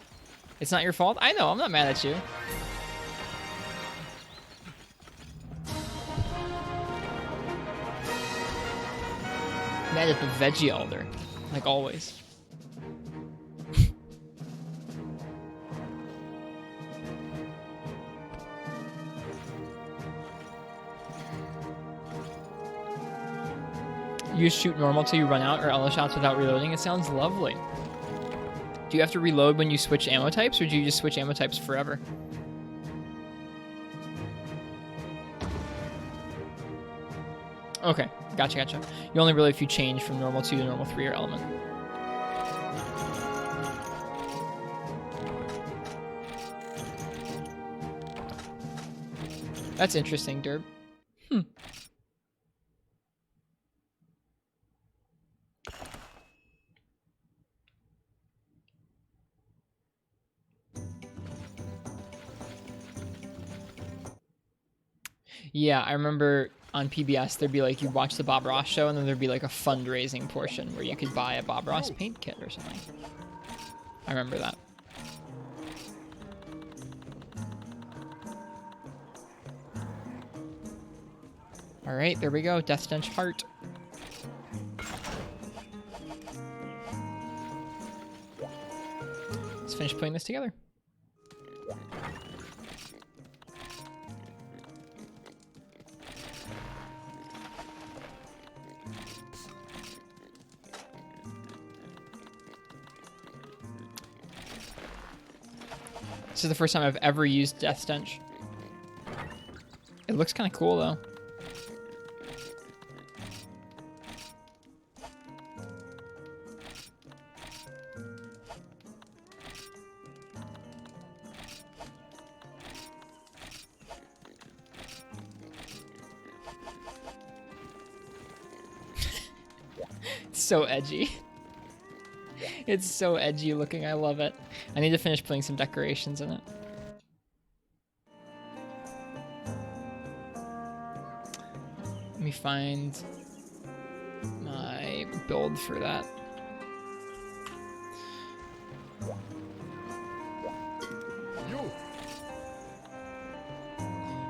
A: It's not your fault? I know, I'm not mad at you. Mad at the veggie elder, like always. You shoot normal till you run out, or LS shots without reloading. It sounds lovely. Do you have to reload when you switch ammo types, or do you just switch ammo types forever? Okay, gotcha. You only reload if you change from normal 2 to normal 3 or element. That's interesting, Derb. Yeah, I remember on PBS there'd be like, you'd watch the Bob Ross show and then there'd be like a fundraising portion where you could buy a Bob Ross paint kit or something. I remember that. All right, there we go. Death Stench Heart. Let's finish putting this together. This is the first time I've ever used Death Stench. It looks kind of cool, though. It's so edgy. It's so edgy looking. I love it. I need to finish putting some decorations in it. Let me find my build for that.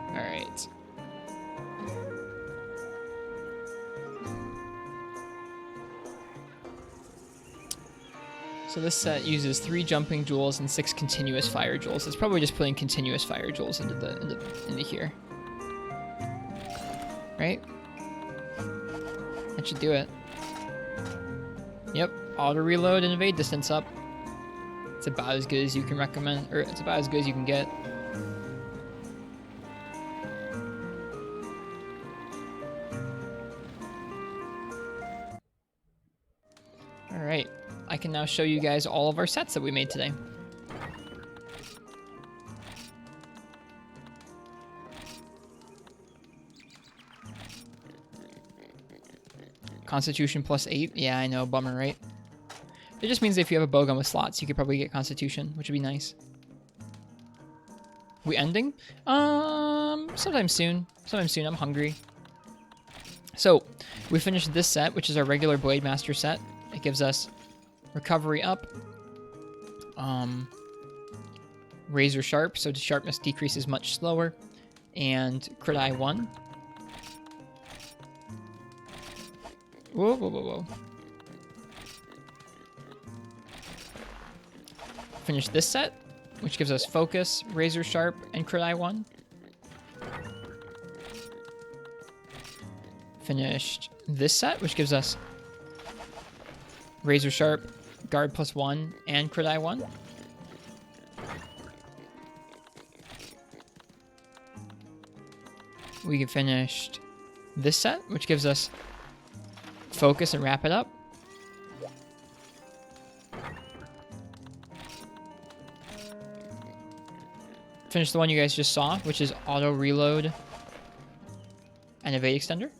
A: All right. So this set uses 3 jumping jewels and 6 continuous fire jewels. It's probably just putting continuous fire jewels into here. Right? That should do it. Yep, auto reload and evade distance up. It's about as good as you can recommend, or it's about as good as you can get. All right, I can now show you guys all of our sets that we made today. Constitution +8. Yeah, I know, bummer, right? It just means if you have a bowgun with slots, you could probably get Constitution, which would be nice. We ending? Sometime soon. Sometime soon. I'm hungry. So, we finished this set, which is our regular Blade Master set. It gives us recovery up, razor sharp, so the sharpness decreases much slower, and crit eye 1. Whoa. Finish this set, which gives us focus, razor sharp, and crit eye 1. Finished this set, which gives us razor sharp, guard +1, and crit eye 1. We finished this set, which gives us focus and wrap it up. Finish the one you guys just saw, which is auto reload and evade extender.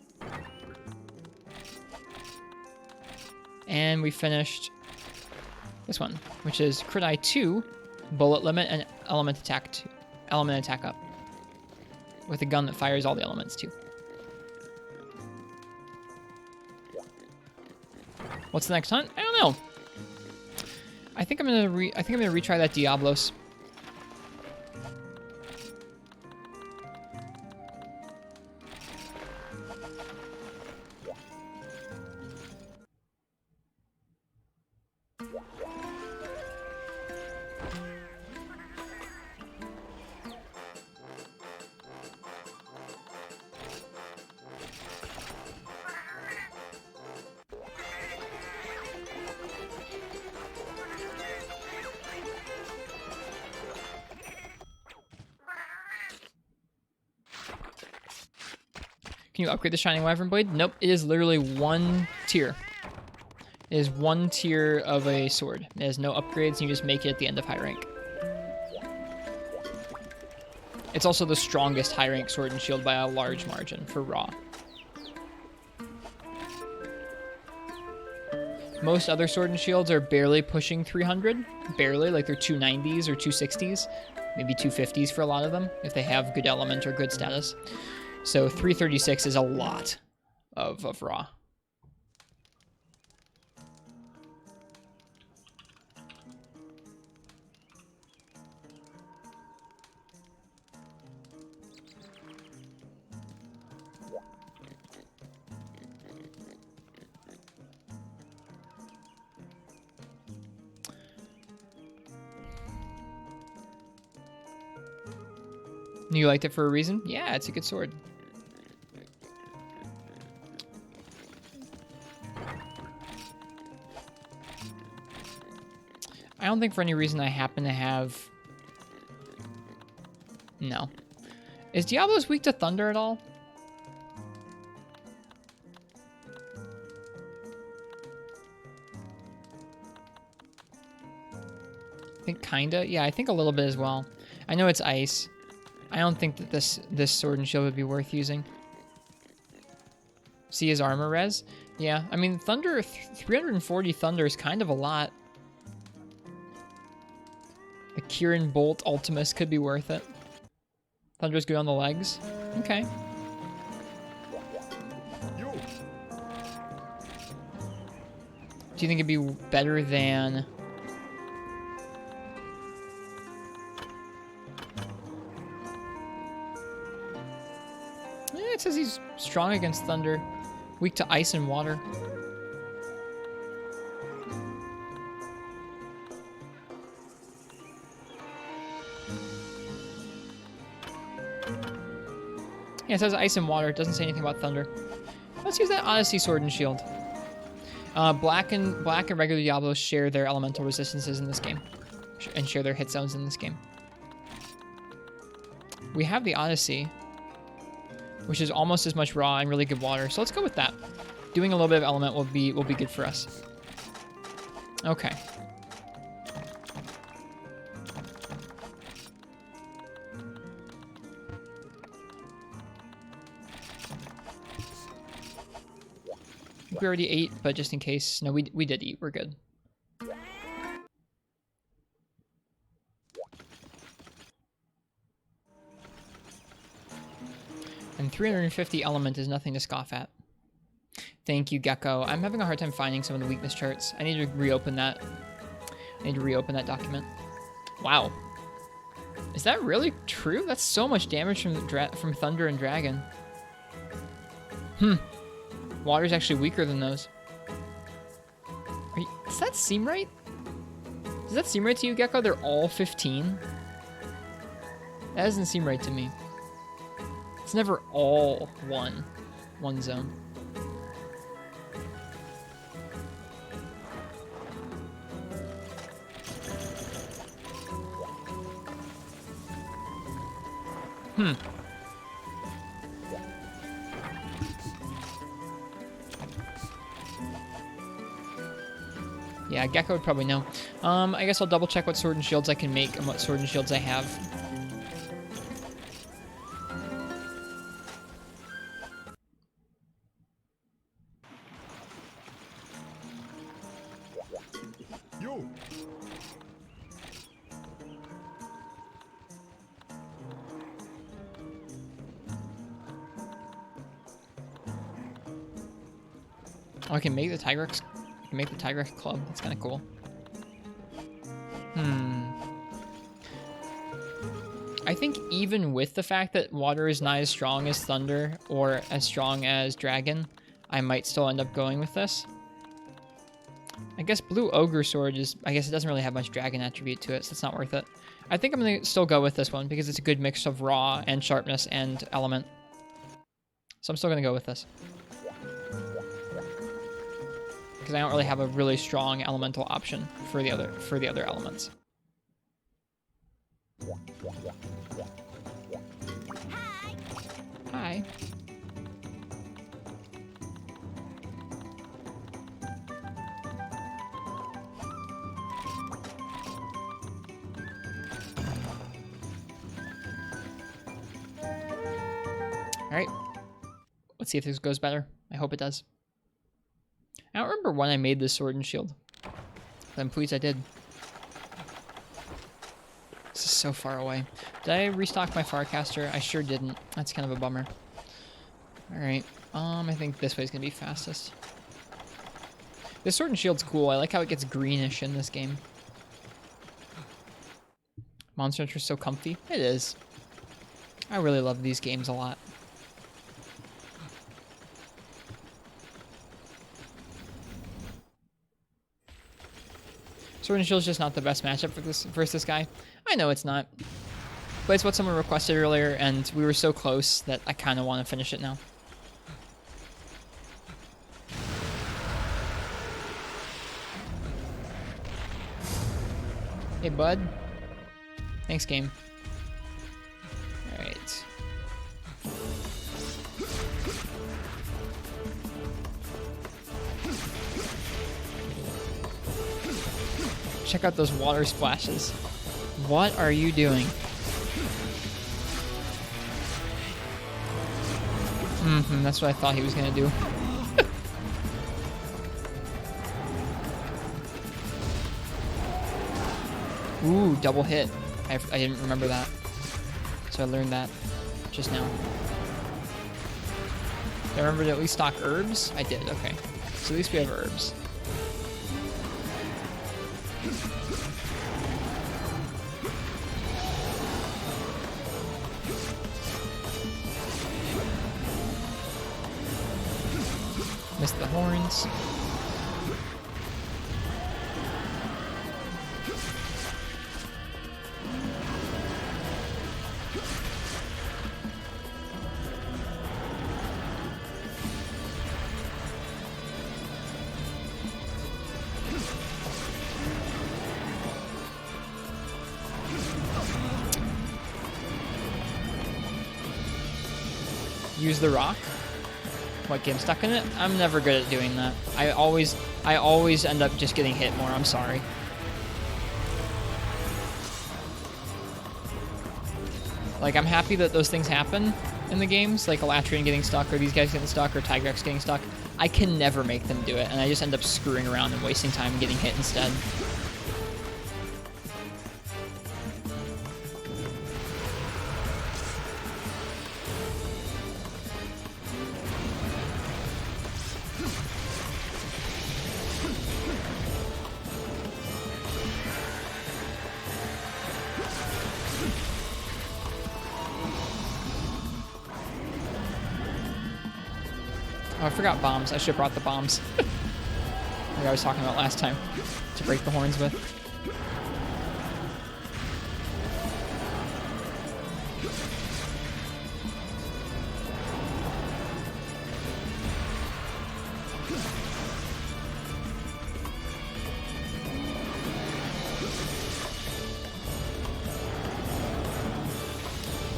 A: And we finished this one, which is crit eye 2, bullet limit, and element attack up, with a gun that fires all the elements too. What's the next hunt? I don't know. I think I'm gonna retry that Diablos. Can you upgrade the Shining Wyvern Blade? Nope, it is literally one tier. It is one tier of a sword. It has no upgrades, and you just make it at the end of high rank. It's also the strongest high rank sword and shield by a large margin for raw. Most other sword and shields are barely pushing 300. Barely, like they're 290s or 260s. Maybe 250s for a lot of them, if they have good element or good status. So 336 is a lot of raw. You liked it for a reason? Yeah, it's a good sword. I don't think for any reason I happen to have... No. Is Diablos weak to thunder at all? I think kinda. Yeah, I think a little bit as well. I know it's ice. I don't think that this sword and shield would be worth using. See his armor res? Yeah, I mean, thunder, 340 thunder is kind of a lot. The Kieran Bolt Ultimus could be worth it. Thunder's good on the legs. Okay. Do you think it'd be better than... It says he's strong against thunder, weak to ice and water. Yeah, it says ice and water. It doesn't say anything about thunder. Let's use that Odyssey Sword and Shield. Black and regular Diablos share their elemental resistances in this game, and share their hit zones in this game. We have the Odyssey, which is almost as much raw and really good water. So let's go with that. Doing a little bit of element will be good for us. Okay. We already ate, but just in case. No, we did eat. We're good. And 350 element is nothing to scoff at. Thank you, Gecko. I'm having a hard time finding some of the weakness charts. I need to reopen that. I need to reopen that document. Wow. Is that really true? That's so much damage from Thunder and Dragon. Water's actually weaker than those. Does that seem right? Does that seem right to you, Gecko? They're all 15? That doesn't seem right to me. It's never all one zone. Yeah, Gecko would probably know. I guess I'll double check what sword and shields I can make and what sword and shields I have. Oh, I can make the Tigrex. I can make the Tigrex club. That's kind of cool. I think even with the fact that water is not as strong as thunder or as strong as dragon, I might still end up going with this. I guess blue ogre sword is, I guess it doesn't really have much dragon attribute to it, so it's not worth it. I think I'm going to still go with this one because it's a good mix of raw and sharpness and element. So I'm still going to go with this. Because I don't really have a really strong elemental option for the other elements. Hi. Alright. Let's see if this goes better. I hope it does. I don't remember when I made this sword and shield. But I'm pleased I did. This is so far away. Did I restock my Farcaster? I sure didn't. That's kind of a bummer. Alright. I think this way is going to be fastest. This sword and shield's cool. I like how it gets greenish in this game. Monster Hunter's so comfy. It is. I really love these games a lot. Sword and Shield's just not the best matchup for this versus this guy. I know it's not. But it's what someone requested earlier, and we were so close that I kind of want to finish it now. Hey, bud. Thanks, game. Alright. Check out those water splashes. What are you doing? That's what I thought he was gonna do. Ooh, double hit. I didn't remember that. So I learned that just now. Did I remember to at least stock herbs? I did, okay. So at least we have herbs. Missed the horns. Use the rock. What, get stuck in it? I'm never good at doing that. I always end up just getting hit more. I'm sorry. Like, I'm happy that those things happen in the games, like Elatrian getting stuck, or these guys getting stuck, or Tigrex getting stuck. I can never make them do it, and I just end up screwing around and wasting time and getting hit instead. Oh, I forgot bombs. I should have brought the bombs. Like I was talking about last time. To break the horns with.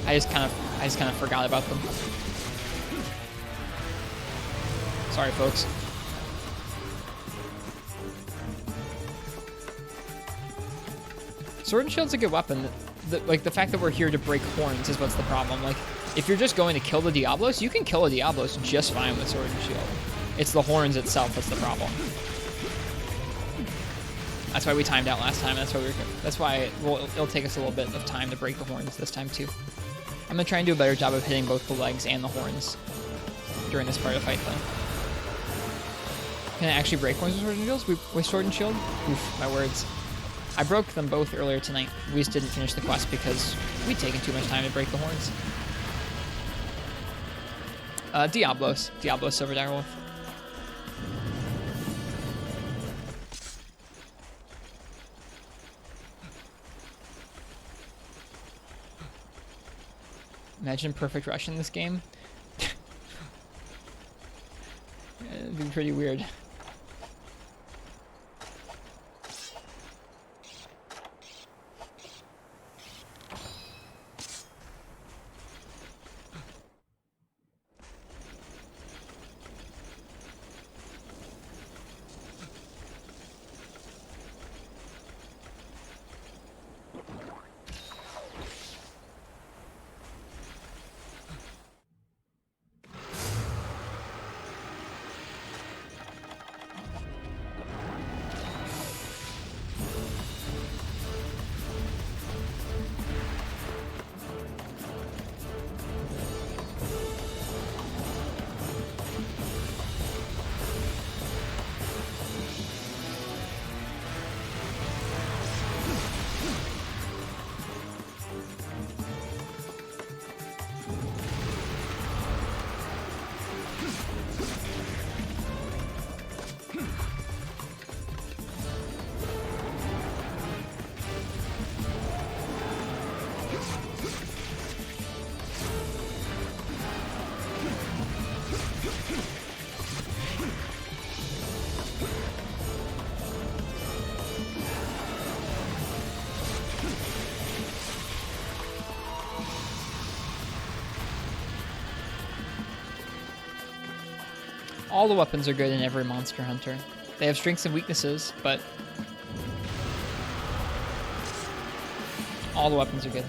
A: I just kind of forgot about them. Sorry, folks. Sword and Shield's a good weapon. Like, the fact that we're here to break horns is what's the problem. Like, if you're just going to kill the Diablos, you can kill a Diablos just fine with Sword and Shield. It's the horns itself that's the problem. That's why we timed out last time. That's why it'll take us a little bit of time to break the horns this time, too. I'm gonna try and do a better job of hitting both the legs and the horns during this part of the fight, though. Can I actually break horns with Sword and Shield? Oof, my words. I broke them both earlier tonight. We just didn't finish the quest because we'd taken too much time to break the horns. Diablos. Diablos Silver Direwolf. Imagine perfect rush in this game. It'd be pretty weird. All the weapons are good in every Monster Hunter. They have strengths and weaknesses, but all the weapons are good.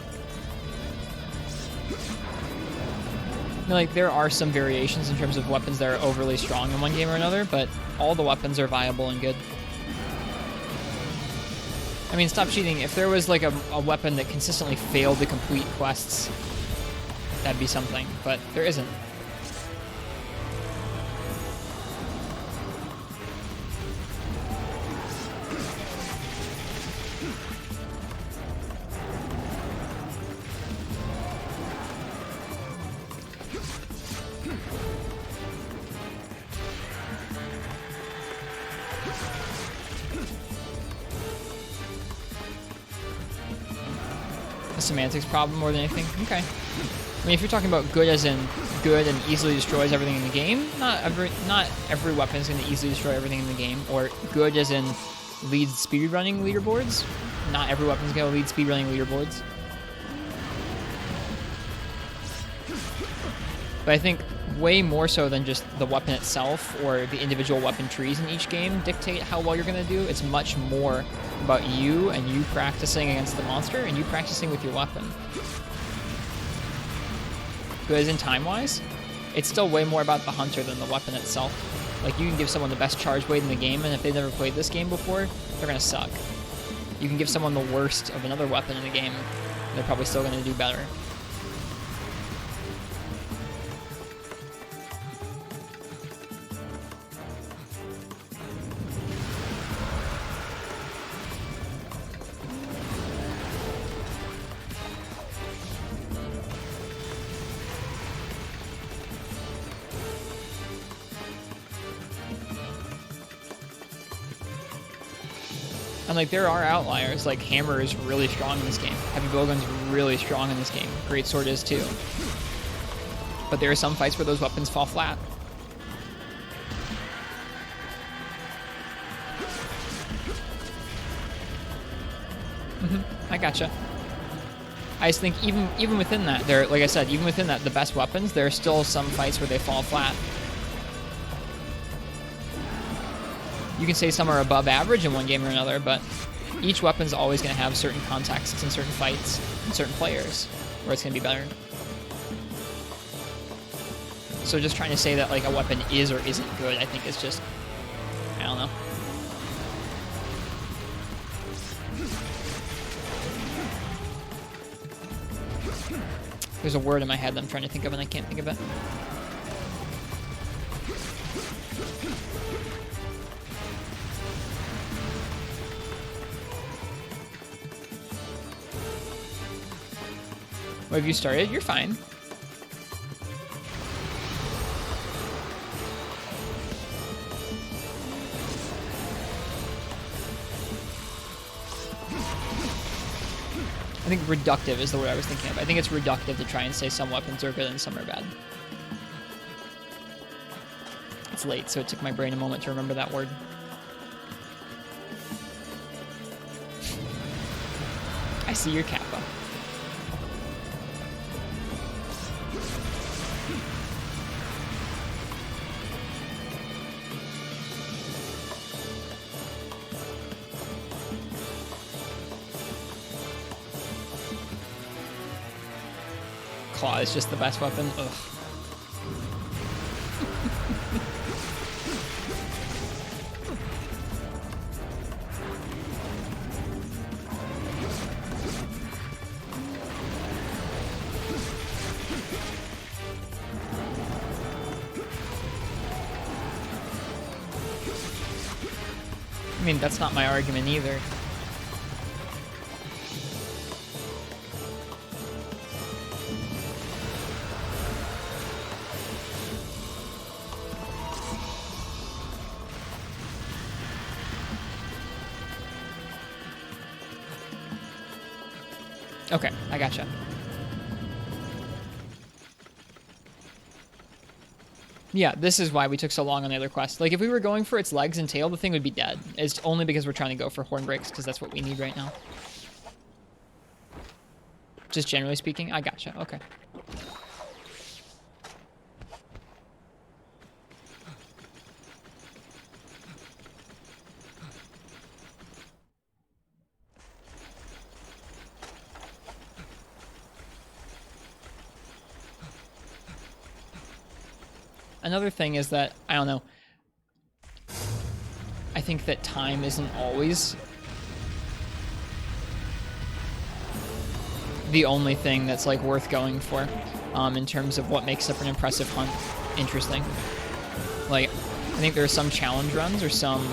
A: I mean, like, there are some variations in terms of weapons that are overly strong in one game or another, but all the weapons are viable and good. I mean, stop cheating. If there was, like, a weapon that consistently failed to complete quests, that'd be something, but there isn't. A semantics problem more than anything. Okay. I mean, if you're talking about good as in good and easily destroys everything in the game, not every weapon is going to easily destroy everything in the game, or good as in leads speedrunning leaderboards. Not every weapon is going to lead speedrunning leaderboards. But I think way more so than just the weapon itself or the individual weapon trees in each game dictate how well you're going to do. It's much more about you and you practicing against the monster and you practicing with your weapon. Because in time-wise, it's still way more about the hunter than the weapon itself. Like, you can give someone the best charge blade in the game, and if they've never played this game before, they're going to suck. You can give someone the worst of another weapon in the game, and they're probably still going to do better. And, like, there are outliers, like Hammer is really strong in this game. Heavy Bowgun's really strong in this game. Great Sword is too. But there are some fights where those weapons fall flat. I gotcha. I just think even within that, there, like I said, even within that, the best weapons, there are still some fights where they fall flat. You can say some are above average in one game or another, but each weapon's always going to have certain contexts and certain fights and certain players where it's going to be better. So just trying to say that, like, a weapon is or isn't good, I think is just, I don't know. There's a word in my head that I'm trying to think of and I can't think of it. What have you started? You're fine. I think reductive is the word I was thinking of. I think it's reductive to try and say some weapons are good and some are bad. It's late, so it took my brain a moment to remember that word. I see your kappa. Claw is just the best weapon. Ugh. I mean, that's not my argument either. Okay, I gotcha. Yeah, this is why we took so long on the other quest. Like, if we were going for its legs and tail, the thing would be dead. It's only because we're trying to go for horn breaks, because that's what we need right now. Just generally speaking, I gotcha. Okay. Another thing is that, I don't know, I think that time isn't always the only thing that's like worth going for in terms of what makes up an impressive hunt interesting. Like, I think there are some challenge runs or some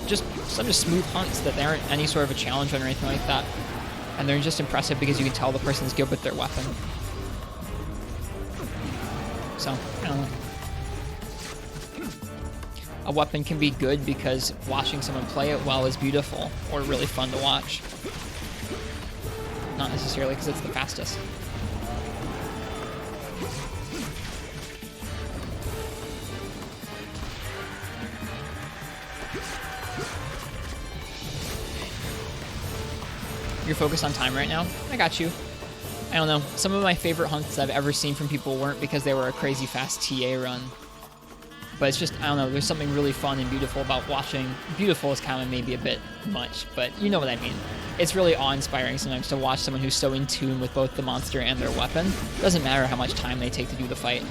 A: just smooth hunts that there aren't any sort of a challenge run or anything like that, and they're just impressive because you can tell the person's good with their weapon. So, I don't know. A weapon can be good because watching someone play it well is beautiful or really fun to watch. Not necessarily because it's the fastest. You're focused on time right now? I got you. I don't know. Some of my favorite hunts I've ever seen from people weren't because they were a crazy fast TA run. But it's just, I don't know, there's something really fun and beautiful about watching. Beautiful is kind of maybe a bit much, but you know what I mean. It's really awe-inspiring sometimes to watch someone who's so in tune with both the monster and their weapon. It doesn't matter how much time they take to do the fight.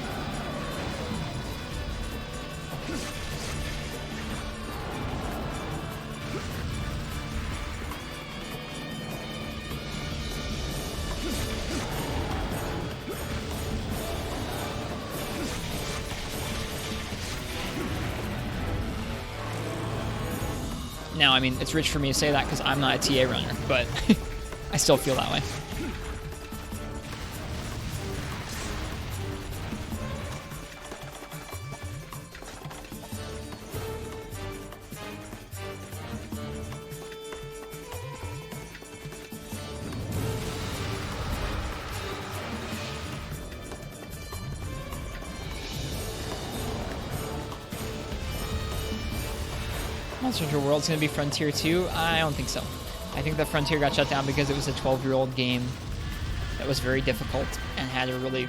A: Now, I mean, it's rich for me to say that because I'm not a TA runner, but I still feel that way. Monster Hunter World's going to be Frontier 2? I don't think so. I think that Frontier got shut down because it was a 12-year-old game that was very difficult and had a really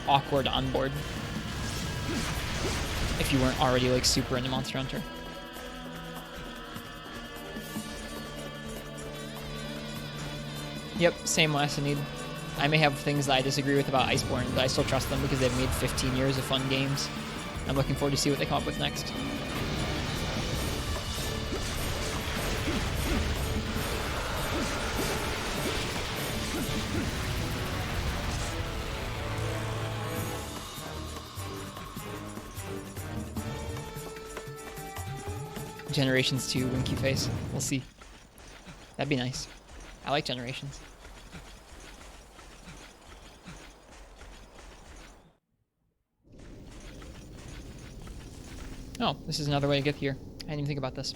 A: awkward onboard if you weren't already like super into Monster Hunter. Yep, same last need. I may have things that I disagree with about Iceborne, but I still trust them because they've made 15 years of fun games. I'm looking forward to see what they come up with next. Generations 2, Winky Face. We'll see. That'd be nice. I like Generations. Oh, this is another way to get here. I didn't even think about this.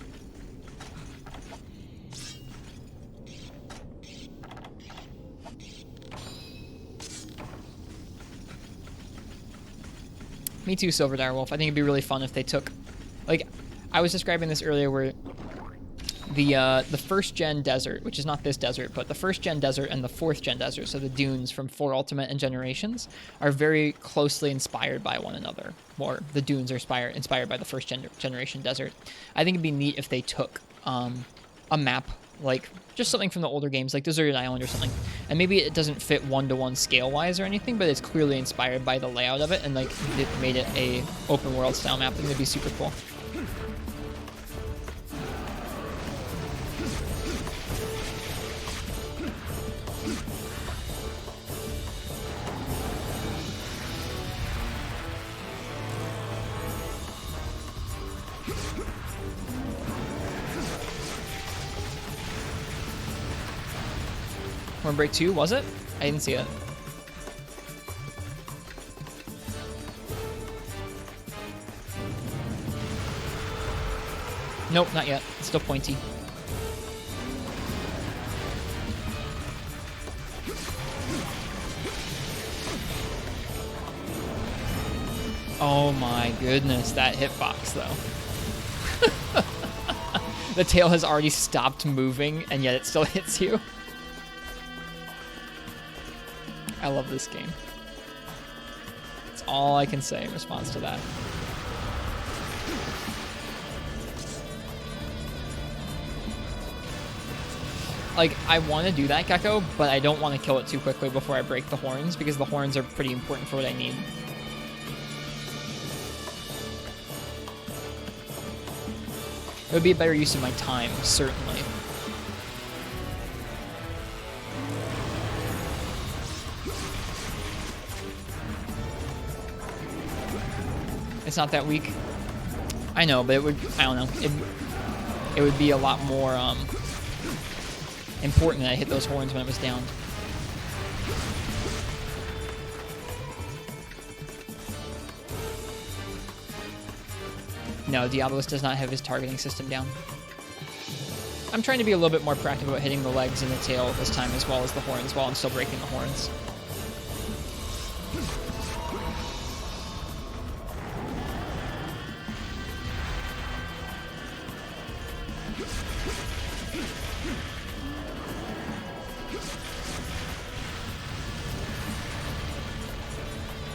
A: Me too, Silver Direwolf. I think it'd be really fun if they took, like, I was describing this earlier where the first gen desert, which is not this desert, but the first gen desert and the fourth gen desert, so the dunes from 4 Ultimate and Generations, are very closely inspired by one another. Or the dunes are inspired by the first generation desert. I think it'd be neat if they took a map, like just something from the older games, like Deserted Island or something, and maybe it doesn't fit one-to-one scale-wise or anything, but it's clearly inspired by the layout of it, and like it made it a open world style map. I think it'd be super cool. Horn Break 2, was it? I didn't see it. Nope, not yet. It's still pointy. Oh my goodness, that hitbox though. The tail has already stopped moving and yet it still hits you. I love this game. That's all I can say in response to that. Like, I want to do that, Gecko, but I don't want to kill it too quickly before I break the horns, because the horns are pretty important for what I need. It would be a better use of my time, certainly. It's not that weak. I know, but it would, I don't know. It would be a lot more important that I hit those horns when it was down. No, Diablos does not have his targeting system down. I'm trying to be a little bit more practical about hitting the legs and the tail this time as well as the horns while I'm still breaking the horns.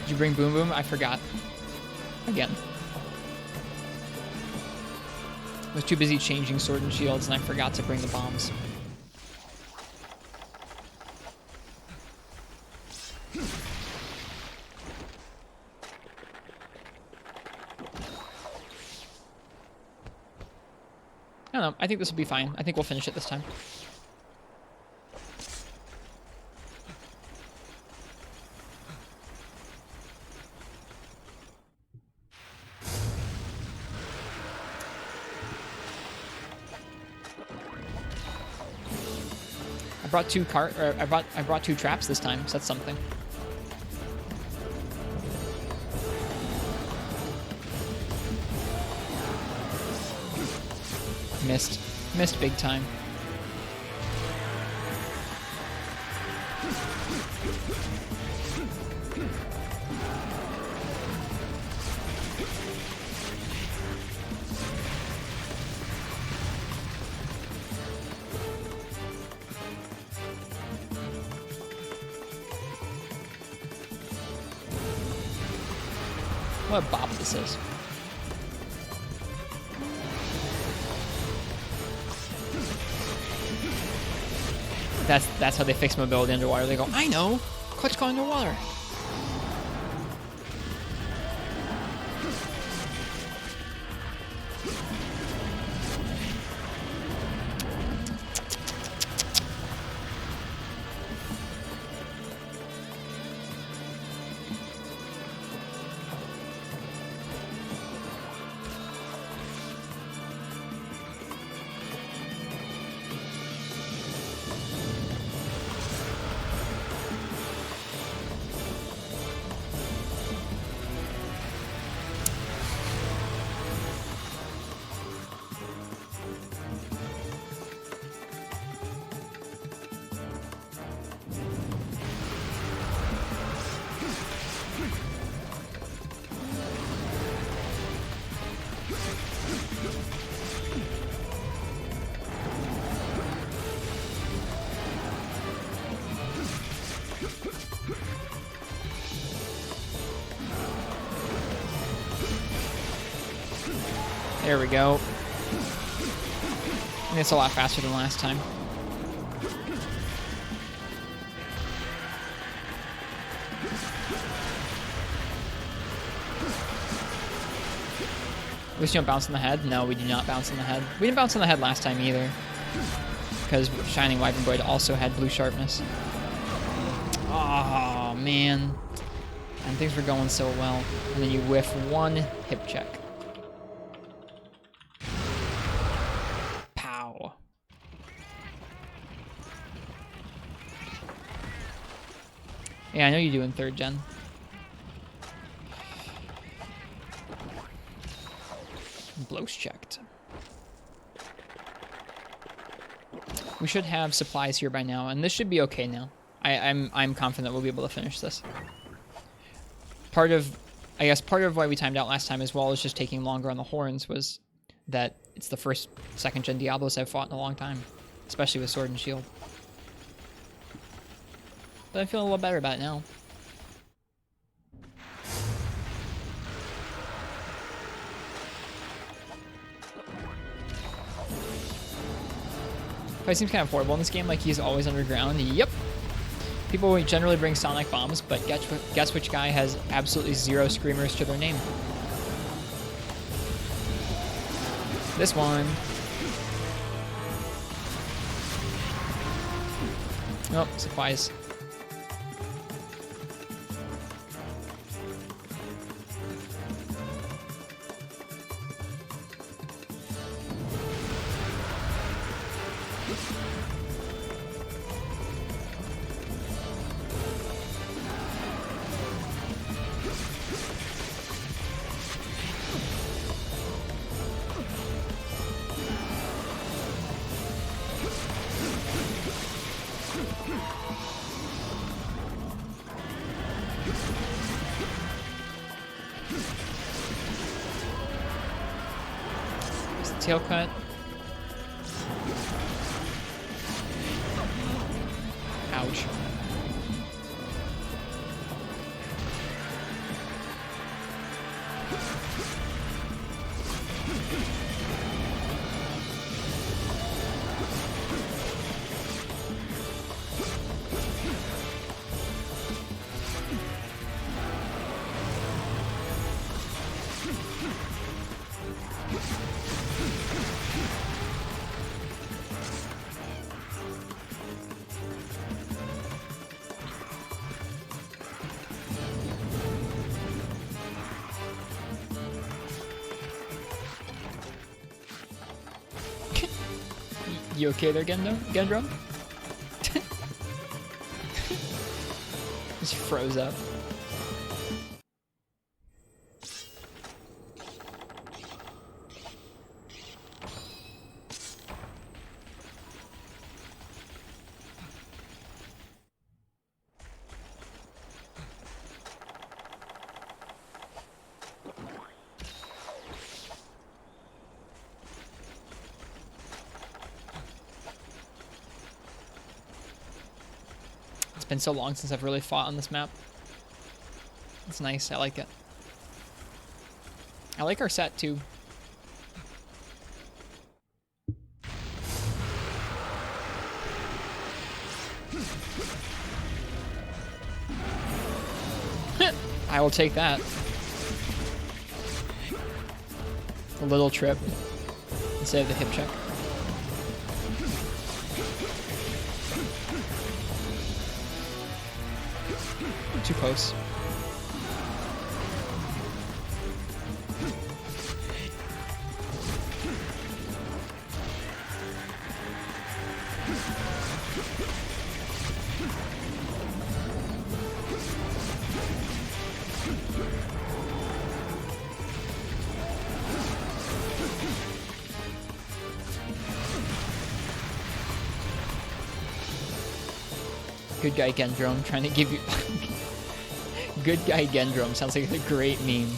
A: Did you bring Boom Boom? I forgot. Again. I was too busy changing Sword and Shields and I forgot to bring the bombs. I don't know. I think this will be fine. I think we'll finish it this time. I brought two traps this time, so that's something. Missed big time. What a bop this is. That's how they fix mobility underwater. They go, I know, clutch go underwater. There we go. And it's a lot faster than last time. At least you don't bounce in the head? No, we do not bounce in the head. We didn't bounce in the head last time either. Because Shining Wyvern Blade also had blue sharpness. Oh, man. And things were going so well. And then you whiff one hip check. Pow. Yeah, I know you do in 3rd gen. Blows checked. We should have supplies here by now, and this should be okay now. I'm confident we'll be able to finish this. I guess part of why we timed out last time as well as just taking longer on the horns was that it's the first 2nd gen Diablos I've fought in a long time, especially with Sword and Shield. But I feel a little better about it now. He seems kind of horrible in this game, like he's always underground. Yep. People generally bring sonic bombs, but guess which guy has absolutely 0 screamers to their name? This one. Oh, supplies. Tail cut. Ouch. You okay there, Gendrum? Just froze up. It's been so long since I've really fought on this map. It's nice. I like it. I like our set too. I will take that. A little trip instead of the hip check. Too close. Good guy Gendrome trying to give you... Good guy Gendrome sounds like a great meme.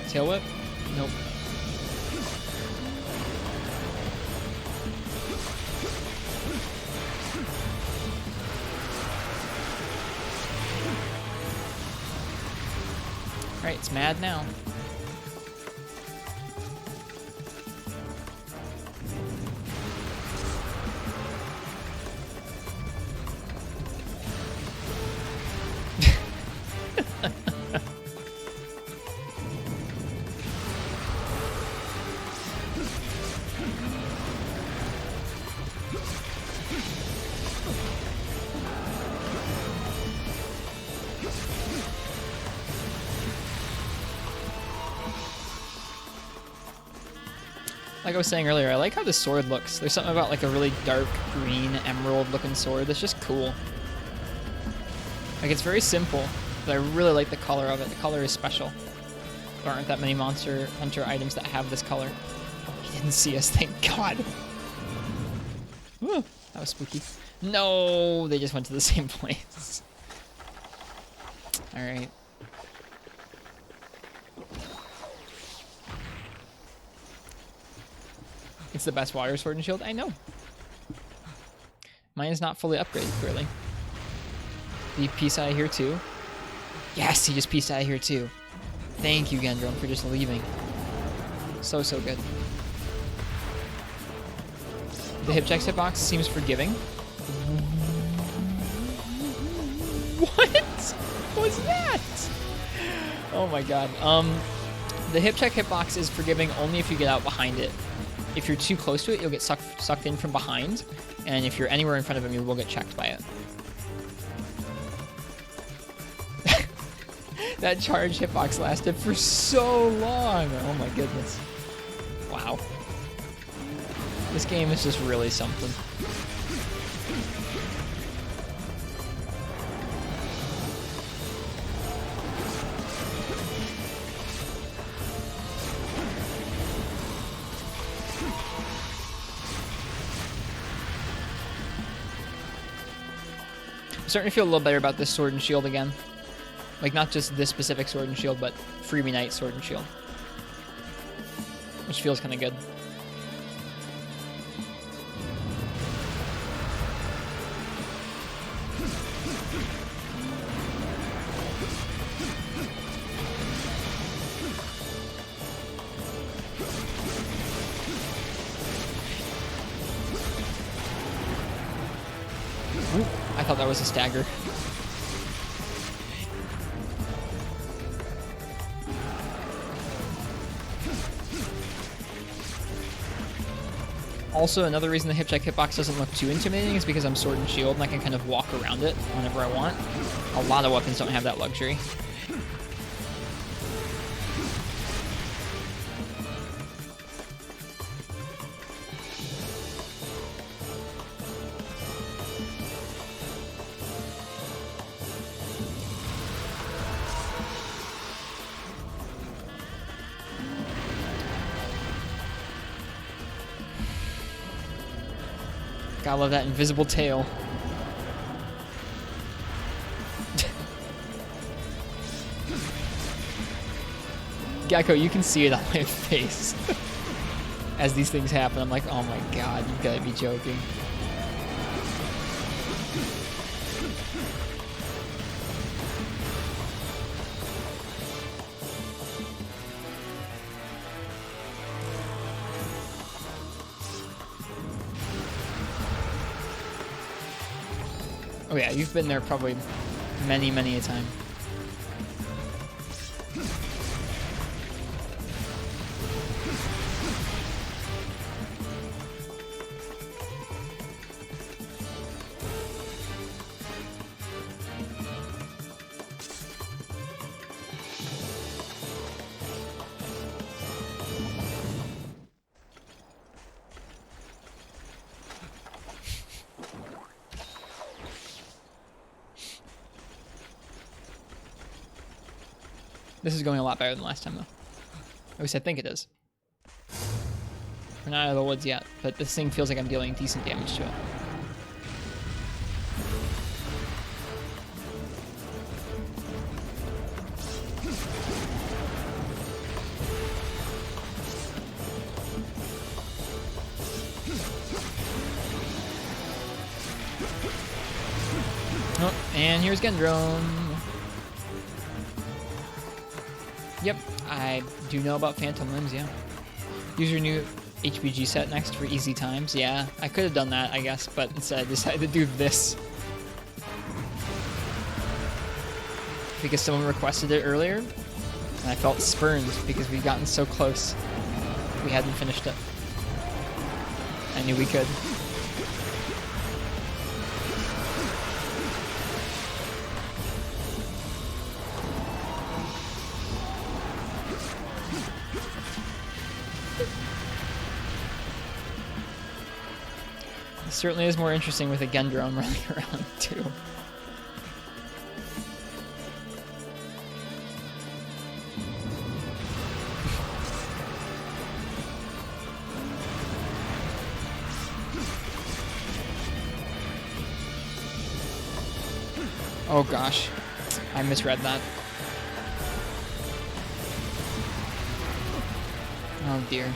A: Tail whip? Nope. Alright, it's mad now. Like I was saying earlier, I like how the sword looks. There's something about like a really dark green emerald looking sword that's just cool. Like it's very simple, but I really like the color of it. The color is special. There aren't that many Monster Hunter items that have this color. He didn't see us, thank God. Woo, that was spooky. No, they just went to the same place. Alright. It's the best water sword and shield. I know. Mine is not fully upgraded, clearly. He peace out of here too. Yes, he just peaced out of here too. Thank you, Gendron, for just leaving. So good. The hip check hitbox seems forgiving. What was that? Oh my god. The hip check hitbox is forgiving only if you get out behind it. If you're too close to it, you'll get sucked in from behind, and if you're anywhere in front of him, you will get checked by it. That charge hitbox lasted for so long. Oh my goodness. Wow. This game is just really something. I'm starting to feel a little better about this sword and shield again. Like, not just this specific sword and shield, but Freebie Knight sword and shield. Which feels kind of good. Ooh, I thought that was a stagger. Also, another reason the hip check hitbox doesn't look too intimidating is because I'm sword and shield and I can kind of walk around it whenever I want. A lot of weapons don't have that luxury. Gotta love that invisible tail. Gecko, you can see it on my face. As these things happen, I'm like, oh my god, you gotta be joking. Oh yeah, you've been there probably many, many a time. This is going a lot better than last time, though. At least I think it is. We're not out of the woods yet, but this thing feels like I'm dealing decent damage to it. Oh, and here's Gendron. Yep, I do know about Phantom Limbs, yeah. Use your new HBG set next for easy times. Yeah, I could have done that, I guess, but instead I decided to do this. Because someone requested it earlier, and I felt spurned because we'd gotten so close. We hadn't finished it. I knew we could. Certainly is more interesting with a Gendron running around too. Oh gosh, I misread that. Oh dear.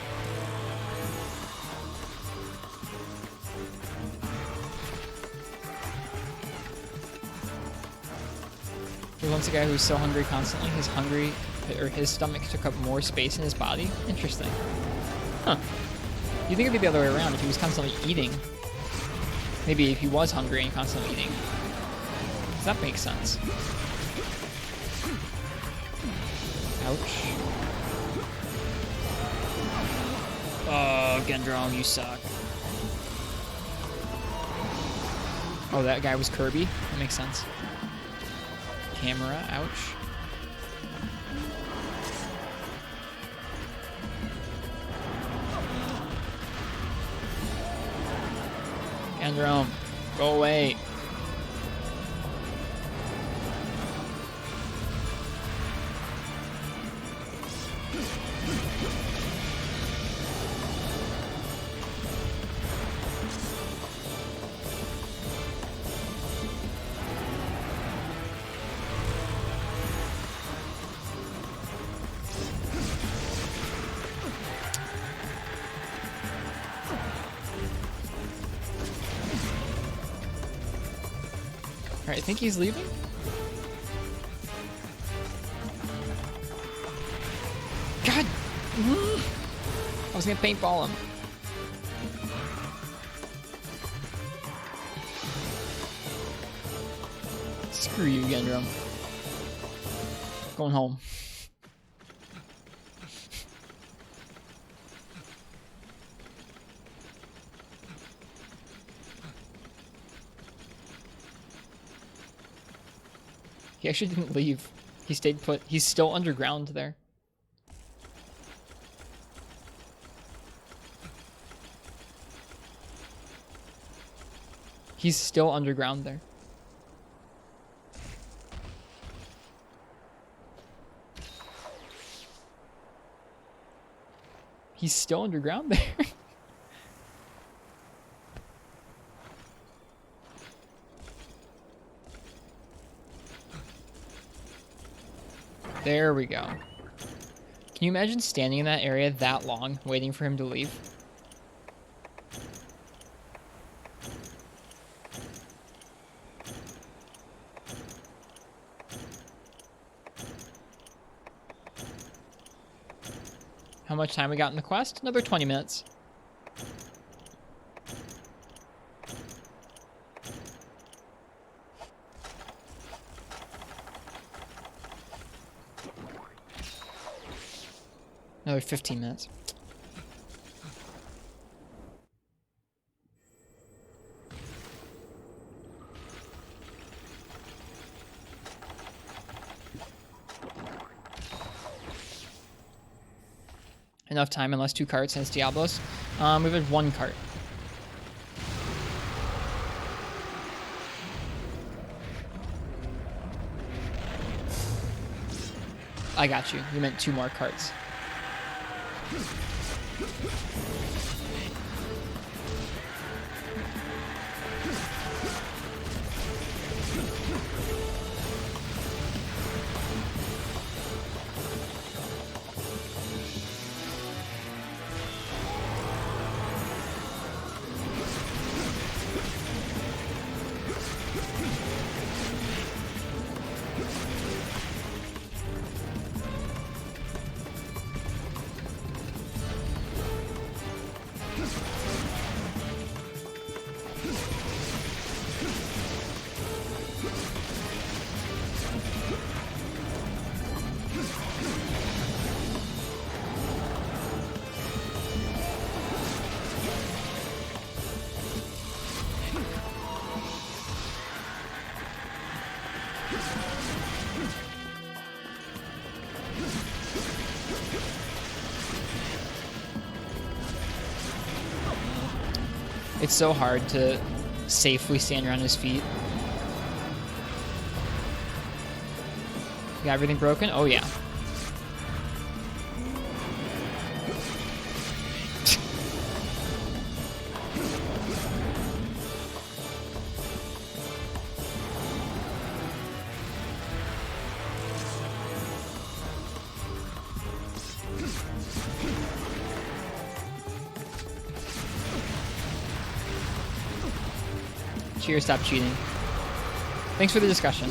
A: There's once a guy who's so hungry constantly, his stomach took up more space in his body. Interesting. Huh. You think it'd be the other way around if he was constantly eating. Maybe if he was hungry and constantly eating. Does that make sense? Ouch. Oh, Gendron, you suck. Oh, that guy was Kirby? That makes sense. Camera, ouch. Gendron, go away. Alright, I think he's leaving. God! I was gonna paintball him. Screw you, Gendrum. Going home. He actually didn't leave. He stayed put. He's still underground there. He's still underground there. He's still underground there. There we go. Can you imagine standing in that area that long, waiting for him to leave? How much time we got in the quest? Another 20 minutes. Another 15 minutes. Enough time unless 2 carts and it's Diablos. We've had 1 cart. I got you. You meant 2 more carts. It's so hard to safely stand around his feet. Got everything broken? Oh yeah. Cheers, stop cheating. Thanks for the discussion.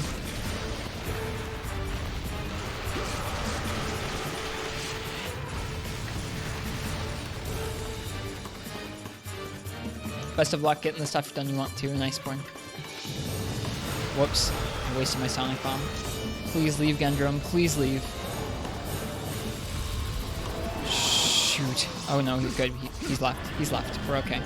A: Best of luck getting the stuff done you want to in Iceborne. Whoops. I wasted my Sonic Bomb. Please leave, Gendrum. Please leave. Shoot. Oh no, he's good. He's left. He's left. We're okay.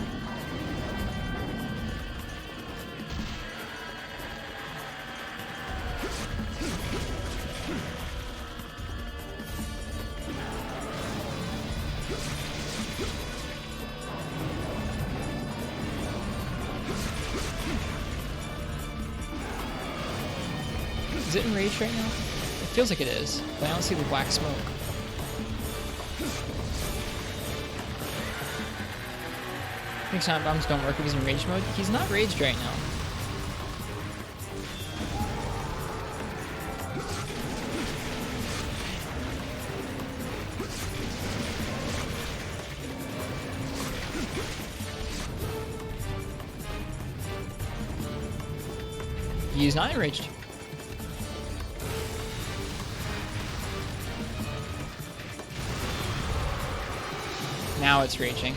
A: Is it enraged right now? It feels like it is, but I don't see the black smoke. I think Sonic Bombs don't work if he's in rage mode. He's not raged right now. He's not enraged. Now it's raging.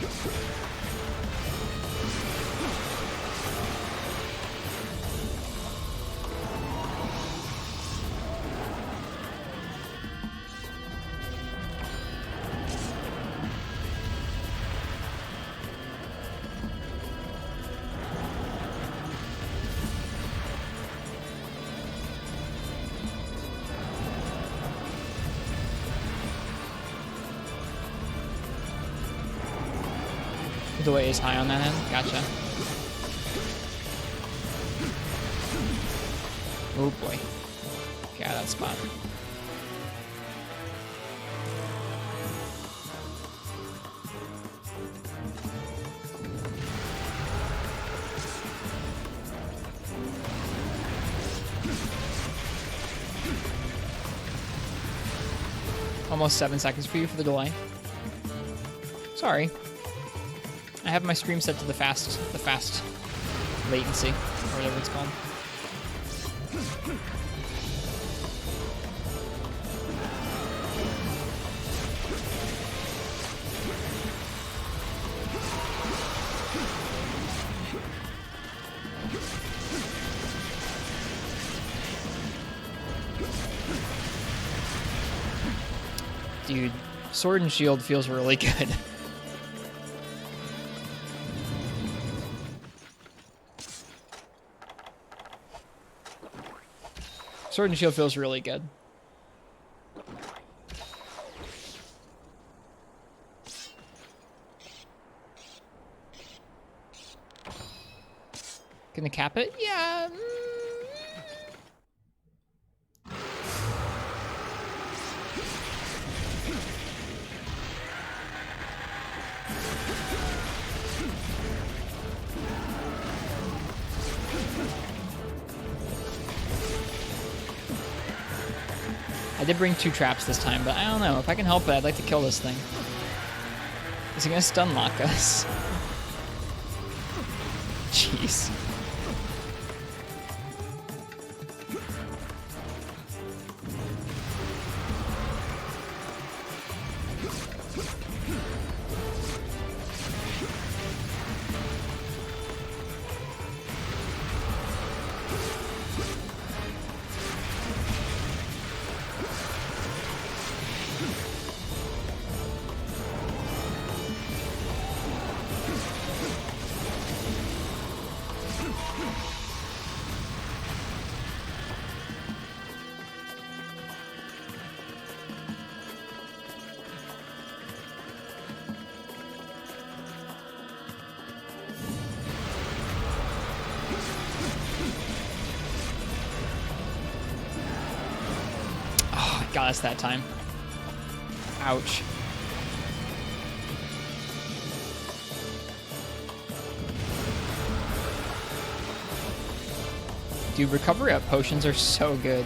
A: The way is high on that end. Gotcha. Oh boy. Get out of that spot. Almost 7 seconds for you for the delay. Sorry. I have my stream set to the fast latency, or whatever it's called. Dude, Sword and Shield feels really good. Sword and Shield feels really good. Gonna cap it? Yeah. I did bring 2 traps this time, but I don't know. If I can help it, I'd like to kill this thing. Is he gonna stun lock us? Jeez. Got us that time. Ouch. Dude, recovery up potions are so good.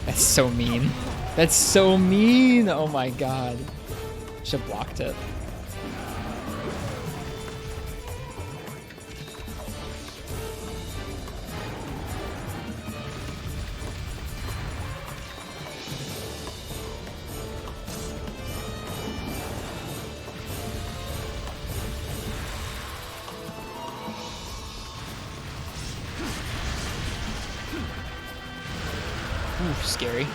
A: That's so mean. That's so mean! Oh my god. Should have blocked it. Ooh, scary.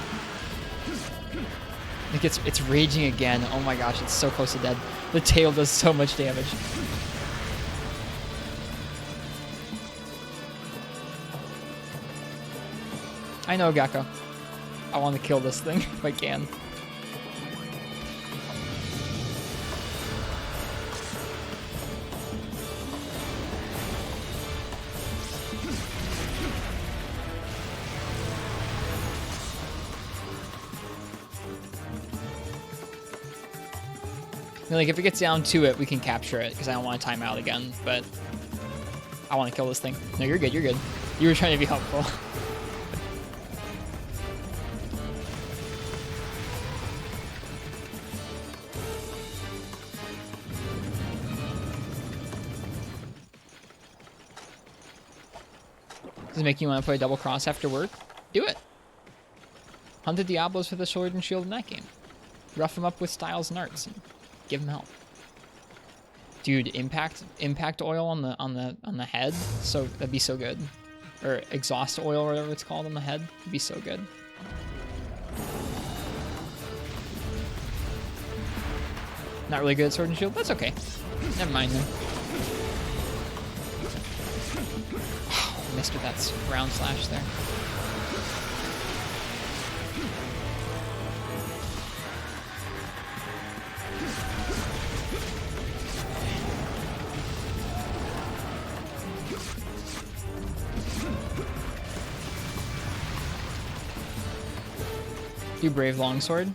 A: It's raging again. Oh my gosh, it's so close to dead. The tail does so much damage. I know, Gecko. I want to kill this thing if I can. I mean, like, if it gets down to it, we can capture it, because I don't want to time out again, but I want to kill this thing. No, you're good, you're good. You were trying to be helpful. Does it make you want to play double cross after work? Do it. Hunt the Diablos with a sword and shield in that game. Rough them up with styles and arts. And give them help. Dude, impact oil on the head. So that'd be so good. Or exhaust oil or whatever it's called on the head. It'd be so good. Not really good at sword and shield. That's okay. Never mind then. Missed with that round slash there. Do Brave Longsword?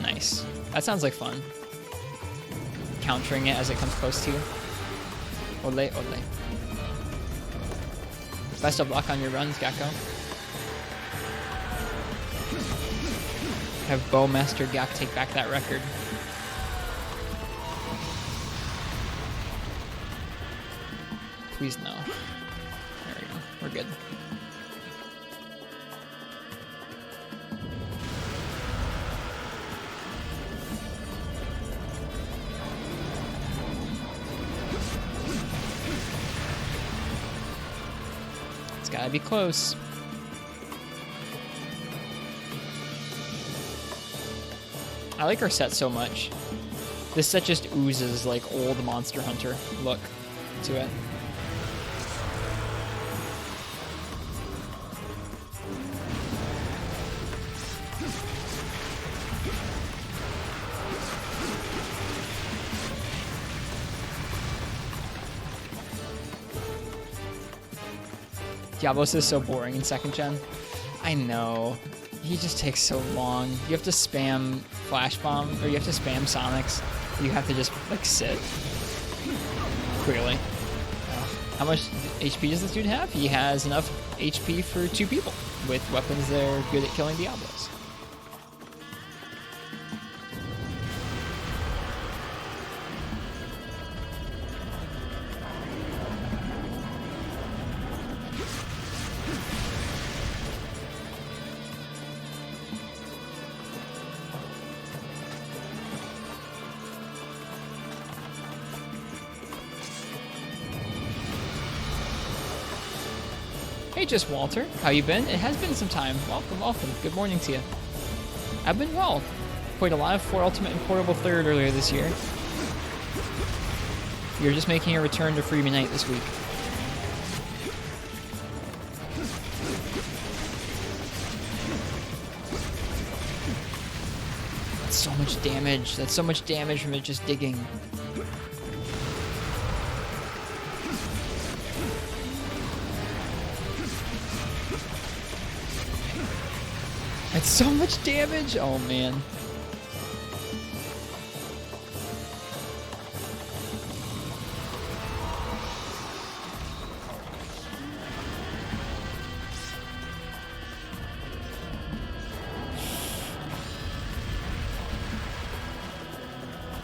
A: Nice. That sounds like fun. Countering it as it comes close to you. Ole, ole. Best of luck on your runs, Gecko. Have Bowmaster Gak take back that record. Please no. There we go. We're good. Gotta be close. I like our set so much. This set just oozes like old Monster Hunter look to it. Diablos is so boring in 2nd gen. I know. He just takes so long. You have to spam Flash Bomb, or you have to spam Sonics. You have to just, like, sit. Clearly. How much HP does this dude have? He has enough HP for 2 people with weapons that are good at killing Diablos. Hey, just Walter. How you been? It has been some time. Welcome, welcome. Good morning to you. I've been well. Played a lot of 4 Ultimate and Portable 3rd earlier this year. You're just making a return to Freebie Night this week. That's so much damage. That's so much damage from it just digging. That's so much damage! Oh, man.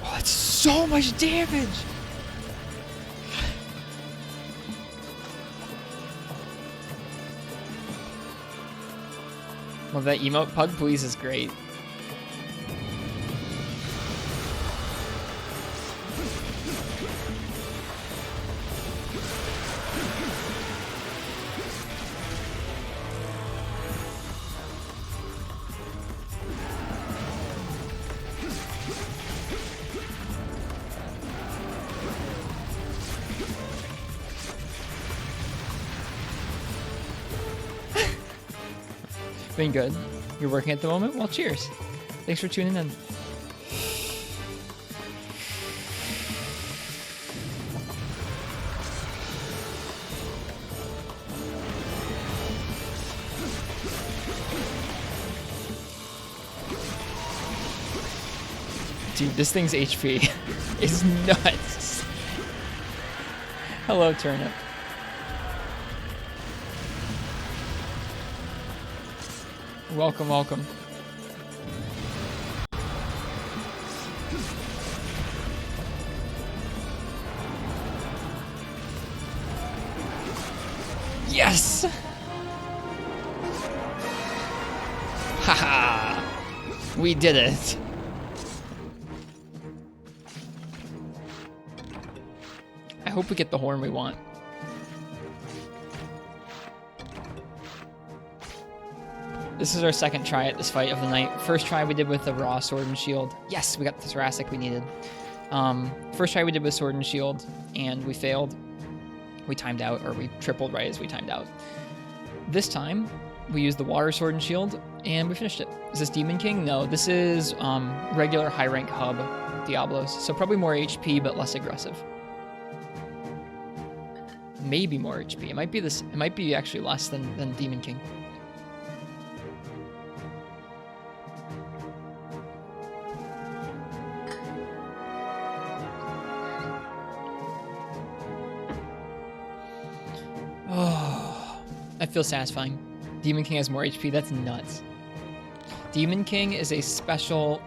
A: Oh, that's so much damage! Well, that emote Pug Please is great. Been good. You're working at the moment? Well, cheers. Thanks for tuning in. Dude, this thing's HP is nuts. Hello, Turnip. Welcome, welcome. Yes! Haha! We did it. I hope we get the horn we want. This is our second try at this fight of the night. First try we did with the raw sword and shield. Yes, we got the thoracic we needed. First try we did with sword and shield, and we failed. We timed out, or we tripled right as we timed out. This time, we used the water sword and shield, and we finished it. Is this Demon King? No, this is regular high rank hub Diablos. So probably more HP, but less aggressive. Maybe more HP. It might be this. It might be actually less than Demon King. Oh, that feels satisfying. Demon King has more HP. That's nuts. Demon King is a special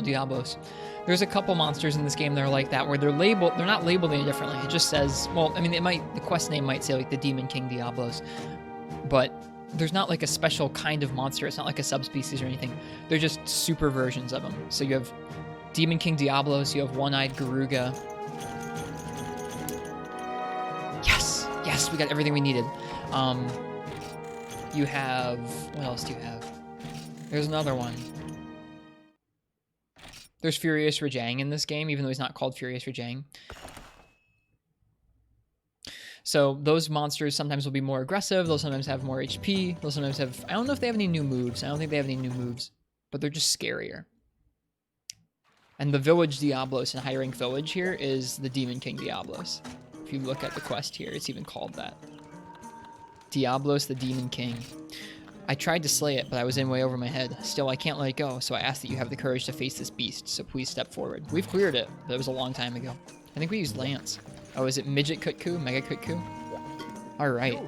A: Diablos. There's a couple monsters in this game that are like that, where they're not labeled any differently. It just says, well, I mean, the quest name might say like the Demon King Diablos, but there's not like a special kind of monster. It's not like a subspecies or anything. They're just super versions of them. So you have Demon King Diablos, you have One-Eyed Garuga. Yes, we got everything we needed. You have, what else do you have? There's another one. There's Furious Rajang in this game, even though he's not called Furious Rajang. So those monsters sometimes will be more aggressive. They'll sometimes have more HP. They'll sometimes have, I don't know if they have any new moves. I don't think they have any new moves, but they're just scarier. And the village Diablos in High Rank Village here is the Demon King Diablos. If you look at the quest here, it's even called that. Diablos the Demon King. I tried to slay it, but I was in way over my head. Still, I can't let it go, so I ask that you have the courage to face this beast, so please step forward. We've cleared it, but it was a long time ago. I think we used Lance. Oh, is it Midget Kutku? Mega Kutku? Alright.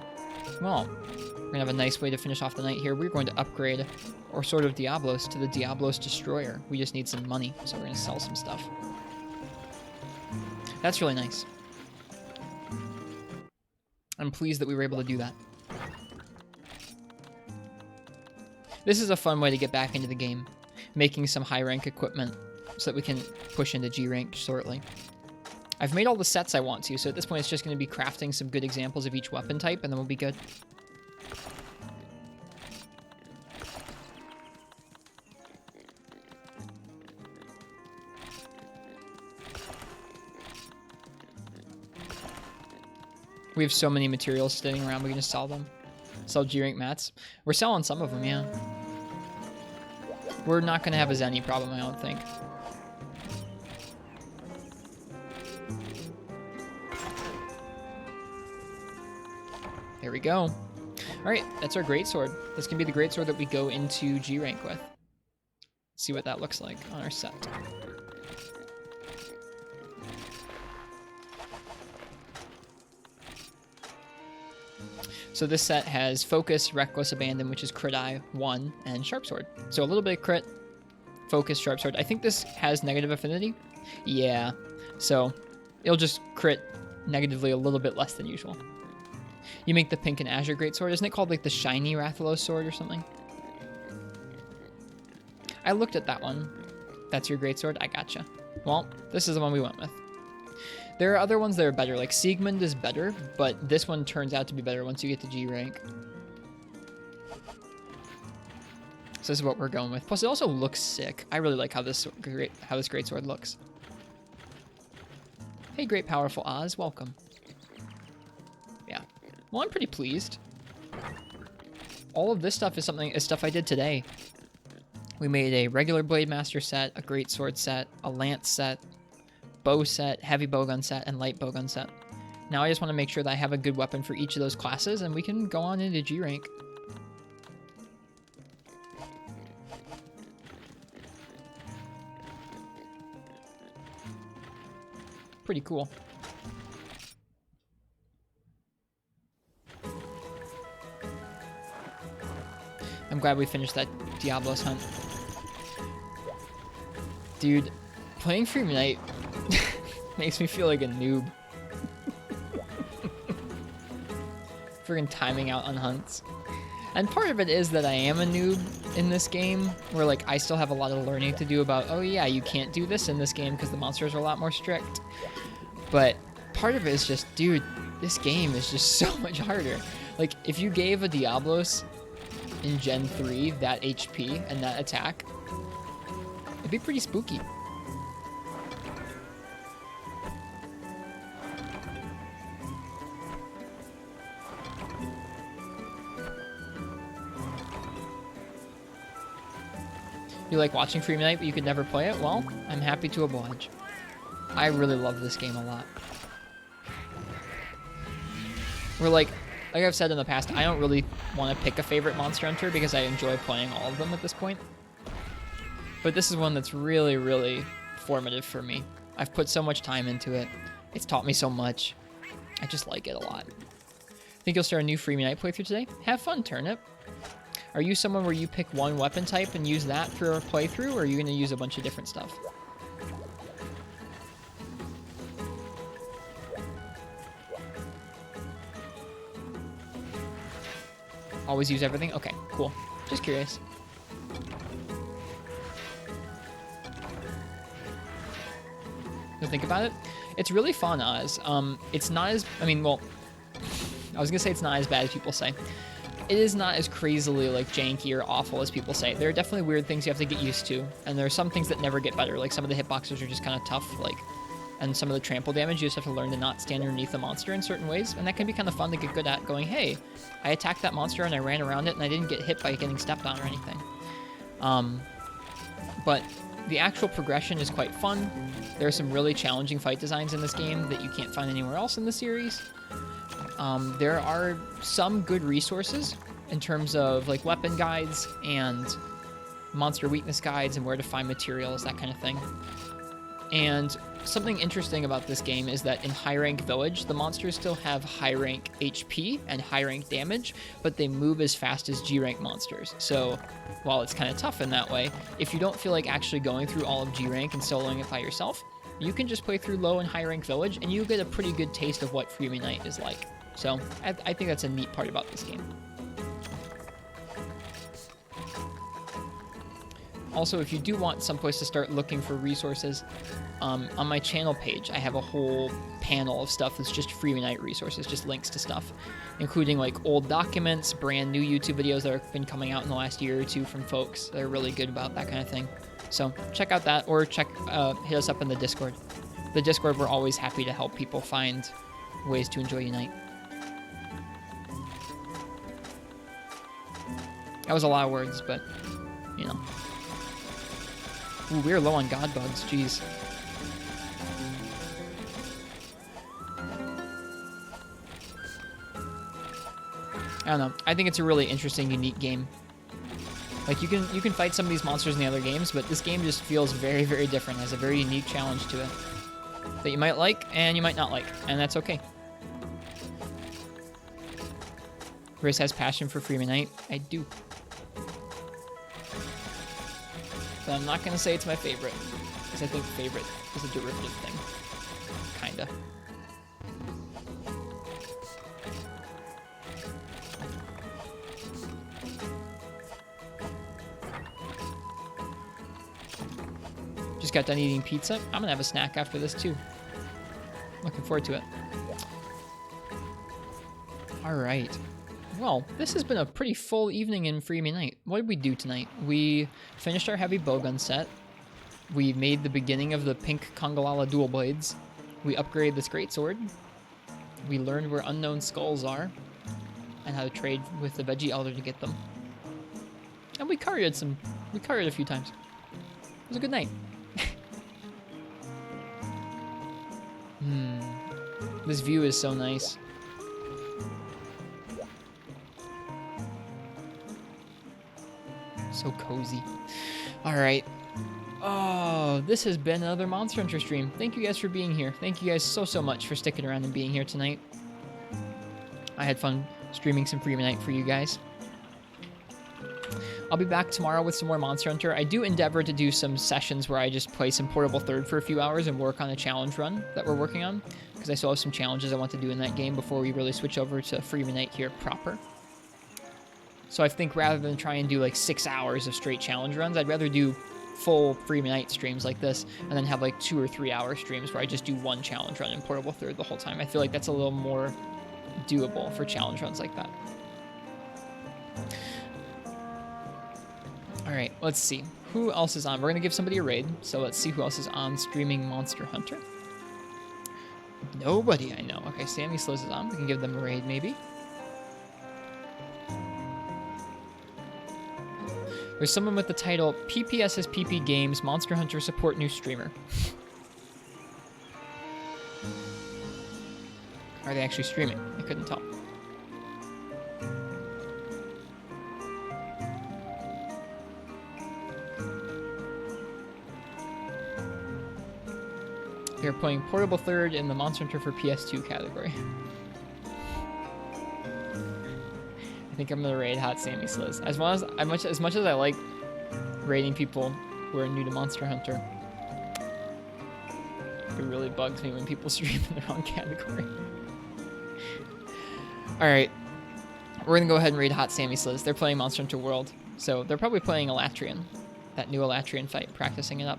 A: Well, we're gonna have a nice way to finish off the night here. We're going to upgrade our Sword of Diablos to the Diablos Destroyer. We just need some money, so we're gonna sell some stuff. That's really nice. I'm pleased that we were able to do that. This is a fun way to get back into the game, making some high rank equipment so that we can push into G rank shortly. I've made all the sets I want to, so at this point it's just going to be crafting some good examples of each weapon type, and then we'll be good. We have so many materials sitting around, we can just sell them. Sell G-rank mats. We're selling some of them, yeah. We're not going to have a Zenny problem, I don't think. There we go. Alright, that's our greatsword. This can be the greatsword that we go into G-rank with. Let's see what that looks like on our set. So this set has Focus, Reckless Abandon, which is Crit Eye 1, and Sharp Sword. So a little bit of crit, Focus, Sharp Sword. I think this has negative affinity. Yeah, so it'll just crit negatively a little bit less than usual. You make the Pink and Azure Greatsword. Isn't it called like the Shiny Rathalos Sword or something? I looked at that one. That's your Greatsword? I gotcha. Well, this is the one we went with. There are other ones that are better, like Siegmund is better, but this one turns out to be better once you get to G rank. So this is what we're going with. Plus, it also looks sick. I really like how this greatsword looks. Hey, great powerful Oz, welcome. Yeah. Well, I'm pretty pleased. all of this stuff is stuff I did today. We made a regular Blade Master set, a Great Sword set, a Lance set, bow set, heavy bowgun set, and light bowgun set. Now I just want to make sure that I have a good weapon for each of those classes, and we can go on into G rank. Pretty cool. I'm glad we finished that Diablos hunt. Dude, playing Free Night makes me feel like a noob. Friggin' timing out on hunts. And part of it is that I am a noob in this game, where like I still have a lot of learning to do about, oh yeah, you can't do this in this game because the monsters are a lot more strict. But part of it is just, dude, this game is just so much harder. Like, if you gave a Diablos in Gen 3 that HP and that attack, it'd be pretty spooky. You like watching Free Night, but you could never play it? Well, I'm happy to oblige. I really love this game a lot. We're like I've said in the past, I don't really want to pick a favorite Monster Hunter because I enjoy playing all of them at this point. But this is one that's really, really formative for me. I've put so much time into it. It's taught me so much. I just like it a lot. Think you'll start a new Free Night playthrough today? Have fun, Turnip. Are you someone where you pick one weapon type and use that for a playthrough, or are you going to use a bunch of different stuff? Always use everything? Okay, cool. Just curious. So think about it. It's really fun, Oz. It's not as, I mean, well, I was gonna say it's not as bad as people say. It is not as crazily like janky or awful as people say. There are definitely weird things you have to get used to, and there are some things that never get better. Like some of the hitboxes are just kind of tough, like, and some of the trample damage you just have to learn to not stand underneath the monster in certain ways, and that can be kind of fun to get good at. Going, hey, I attacked that monster and I ran around it and I didn't get hit by getting stepped on or anything. But the actual progression is quite fun. There are some really challenging fight designs in this game that you can't find anywhere else in the series. There are some good resources in terms of like weapon guides and monster weakness guides and where to find materials, that kind of thing. And something interesting about this game is that in high rank village, the monsters still have high rank HP and high rank damage, but they move as fast as G rank monsters. So while it's kind of tough in that way, if you don't feel like actually going through all of G rank and soloing it by yourself, you can just play through low and high rank village and you get a pretty good taste of what Freemy Night is like. So I think that's a neat part about this game. Also, if you do want someplace to start looking for resources, on my channel page, I have a whole panel of stuff that's just Free Night resources, just links to stuff, including like old documents, brand new YouTube videos that have been coming out in the last year or two from folks that are really good about that kind of thing. So check out that, or hit us up in the Discord. The Discord, we're always happy to help people find ways to enjoy Unite. That was a lot of words, but, you know. Ooh, we're low on God bugs, jeez. I don't know. I think it's a really interesting, unique game. Like, you can fight some of these monsters in the other games, but this game just feels very, very different. It has a very unique challenge to it that you might like and you might not like, and that's okay. Riz has passion for Freeman Night. I do. But I'm not going to say it's my favorite, because I think favorite is a derivative thing. Kinda. Just got done eating pizza. I'm going to have a snack after this, too. Looking forward to it. All right. Well, this has been a pretty full evening in Freemy Night. What did we do tonight? We finished our heavy bowgun set. We made the beginning of the pink Kongalala dual blades. We upgraded this greatsword. We learned where unknown skulls are. and how to trade with the veggie elder to get them. And we carried a few times. It was a good night. This view is so nice. So cozy. All right. Oh, this has been another Monster Hunter stream. Thank you guys for being here. Thank you guys so much for sticking around and being here tonight. I had fun streaming some Freeman Night for you guys. I'll be back tomorrow with some more Monster Hunter. I do endeavor to do some sessions where I just play some Portable Third for a few hours and work on a challenge run that we're working on, because I still have some challenges I want to do in that game before we really switch over to Freeman Night here proper. So I think rather than try and do like 6 hours of straight challenge runs, I'd rather do full Freeman Night streams like this and then have like 2 or 3 hour streams where I just do one challenge run in Portable Third the whole time. I feel like that's a little more doable for challenge runs like that. All right, let's see. Who else is on? We're going to give somebody a raid, so let's see who else is on streaming Monster Hunter. Nobody I know. Okay, Sammy Slows is on. We can give them a raid, maybe. There's someone with the title, PPSSPP Games Monster Hunter Support New Streamer. Are they actually streaming? I couldn't tell. They're playing Portable Third in the Monster Hunter for PS2 category. I think I'm gonna raid Hot Sammy Sliz. As much as I like raiding people who are new to Monster Hunter, it really bugs me when people stream in the wrong category. Alright. We're gonna go ahead and raid Hot Sammy Sliz. They're playing Monster Hunter World, so they're probably playing Elatrian. That new Elatrian fight, practicing it up.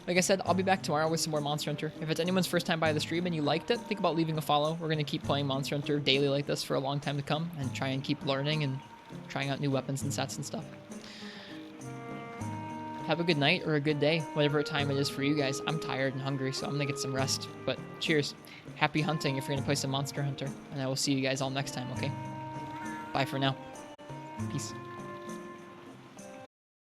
A: Like I said, I'll be back tomorrow with some more Monster Hunter. If it's anyone's first time by the stream and you liked it, think about leaving a follow. We're going to keep playing Monster Hunter daily like this for a long time to come and try and keep learning and trying out new weapons and sets and stuff. Have a good night or a good day, whatever time it is for you guys. I'm tired and hungry, so I'm going to get some rest. But cheers. Happy hunting if you're going to play some Monster Hunter. And I will see you guys all next time, okay? Bye for now. Peace.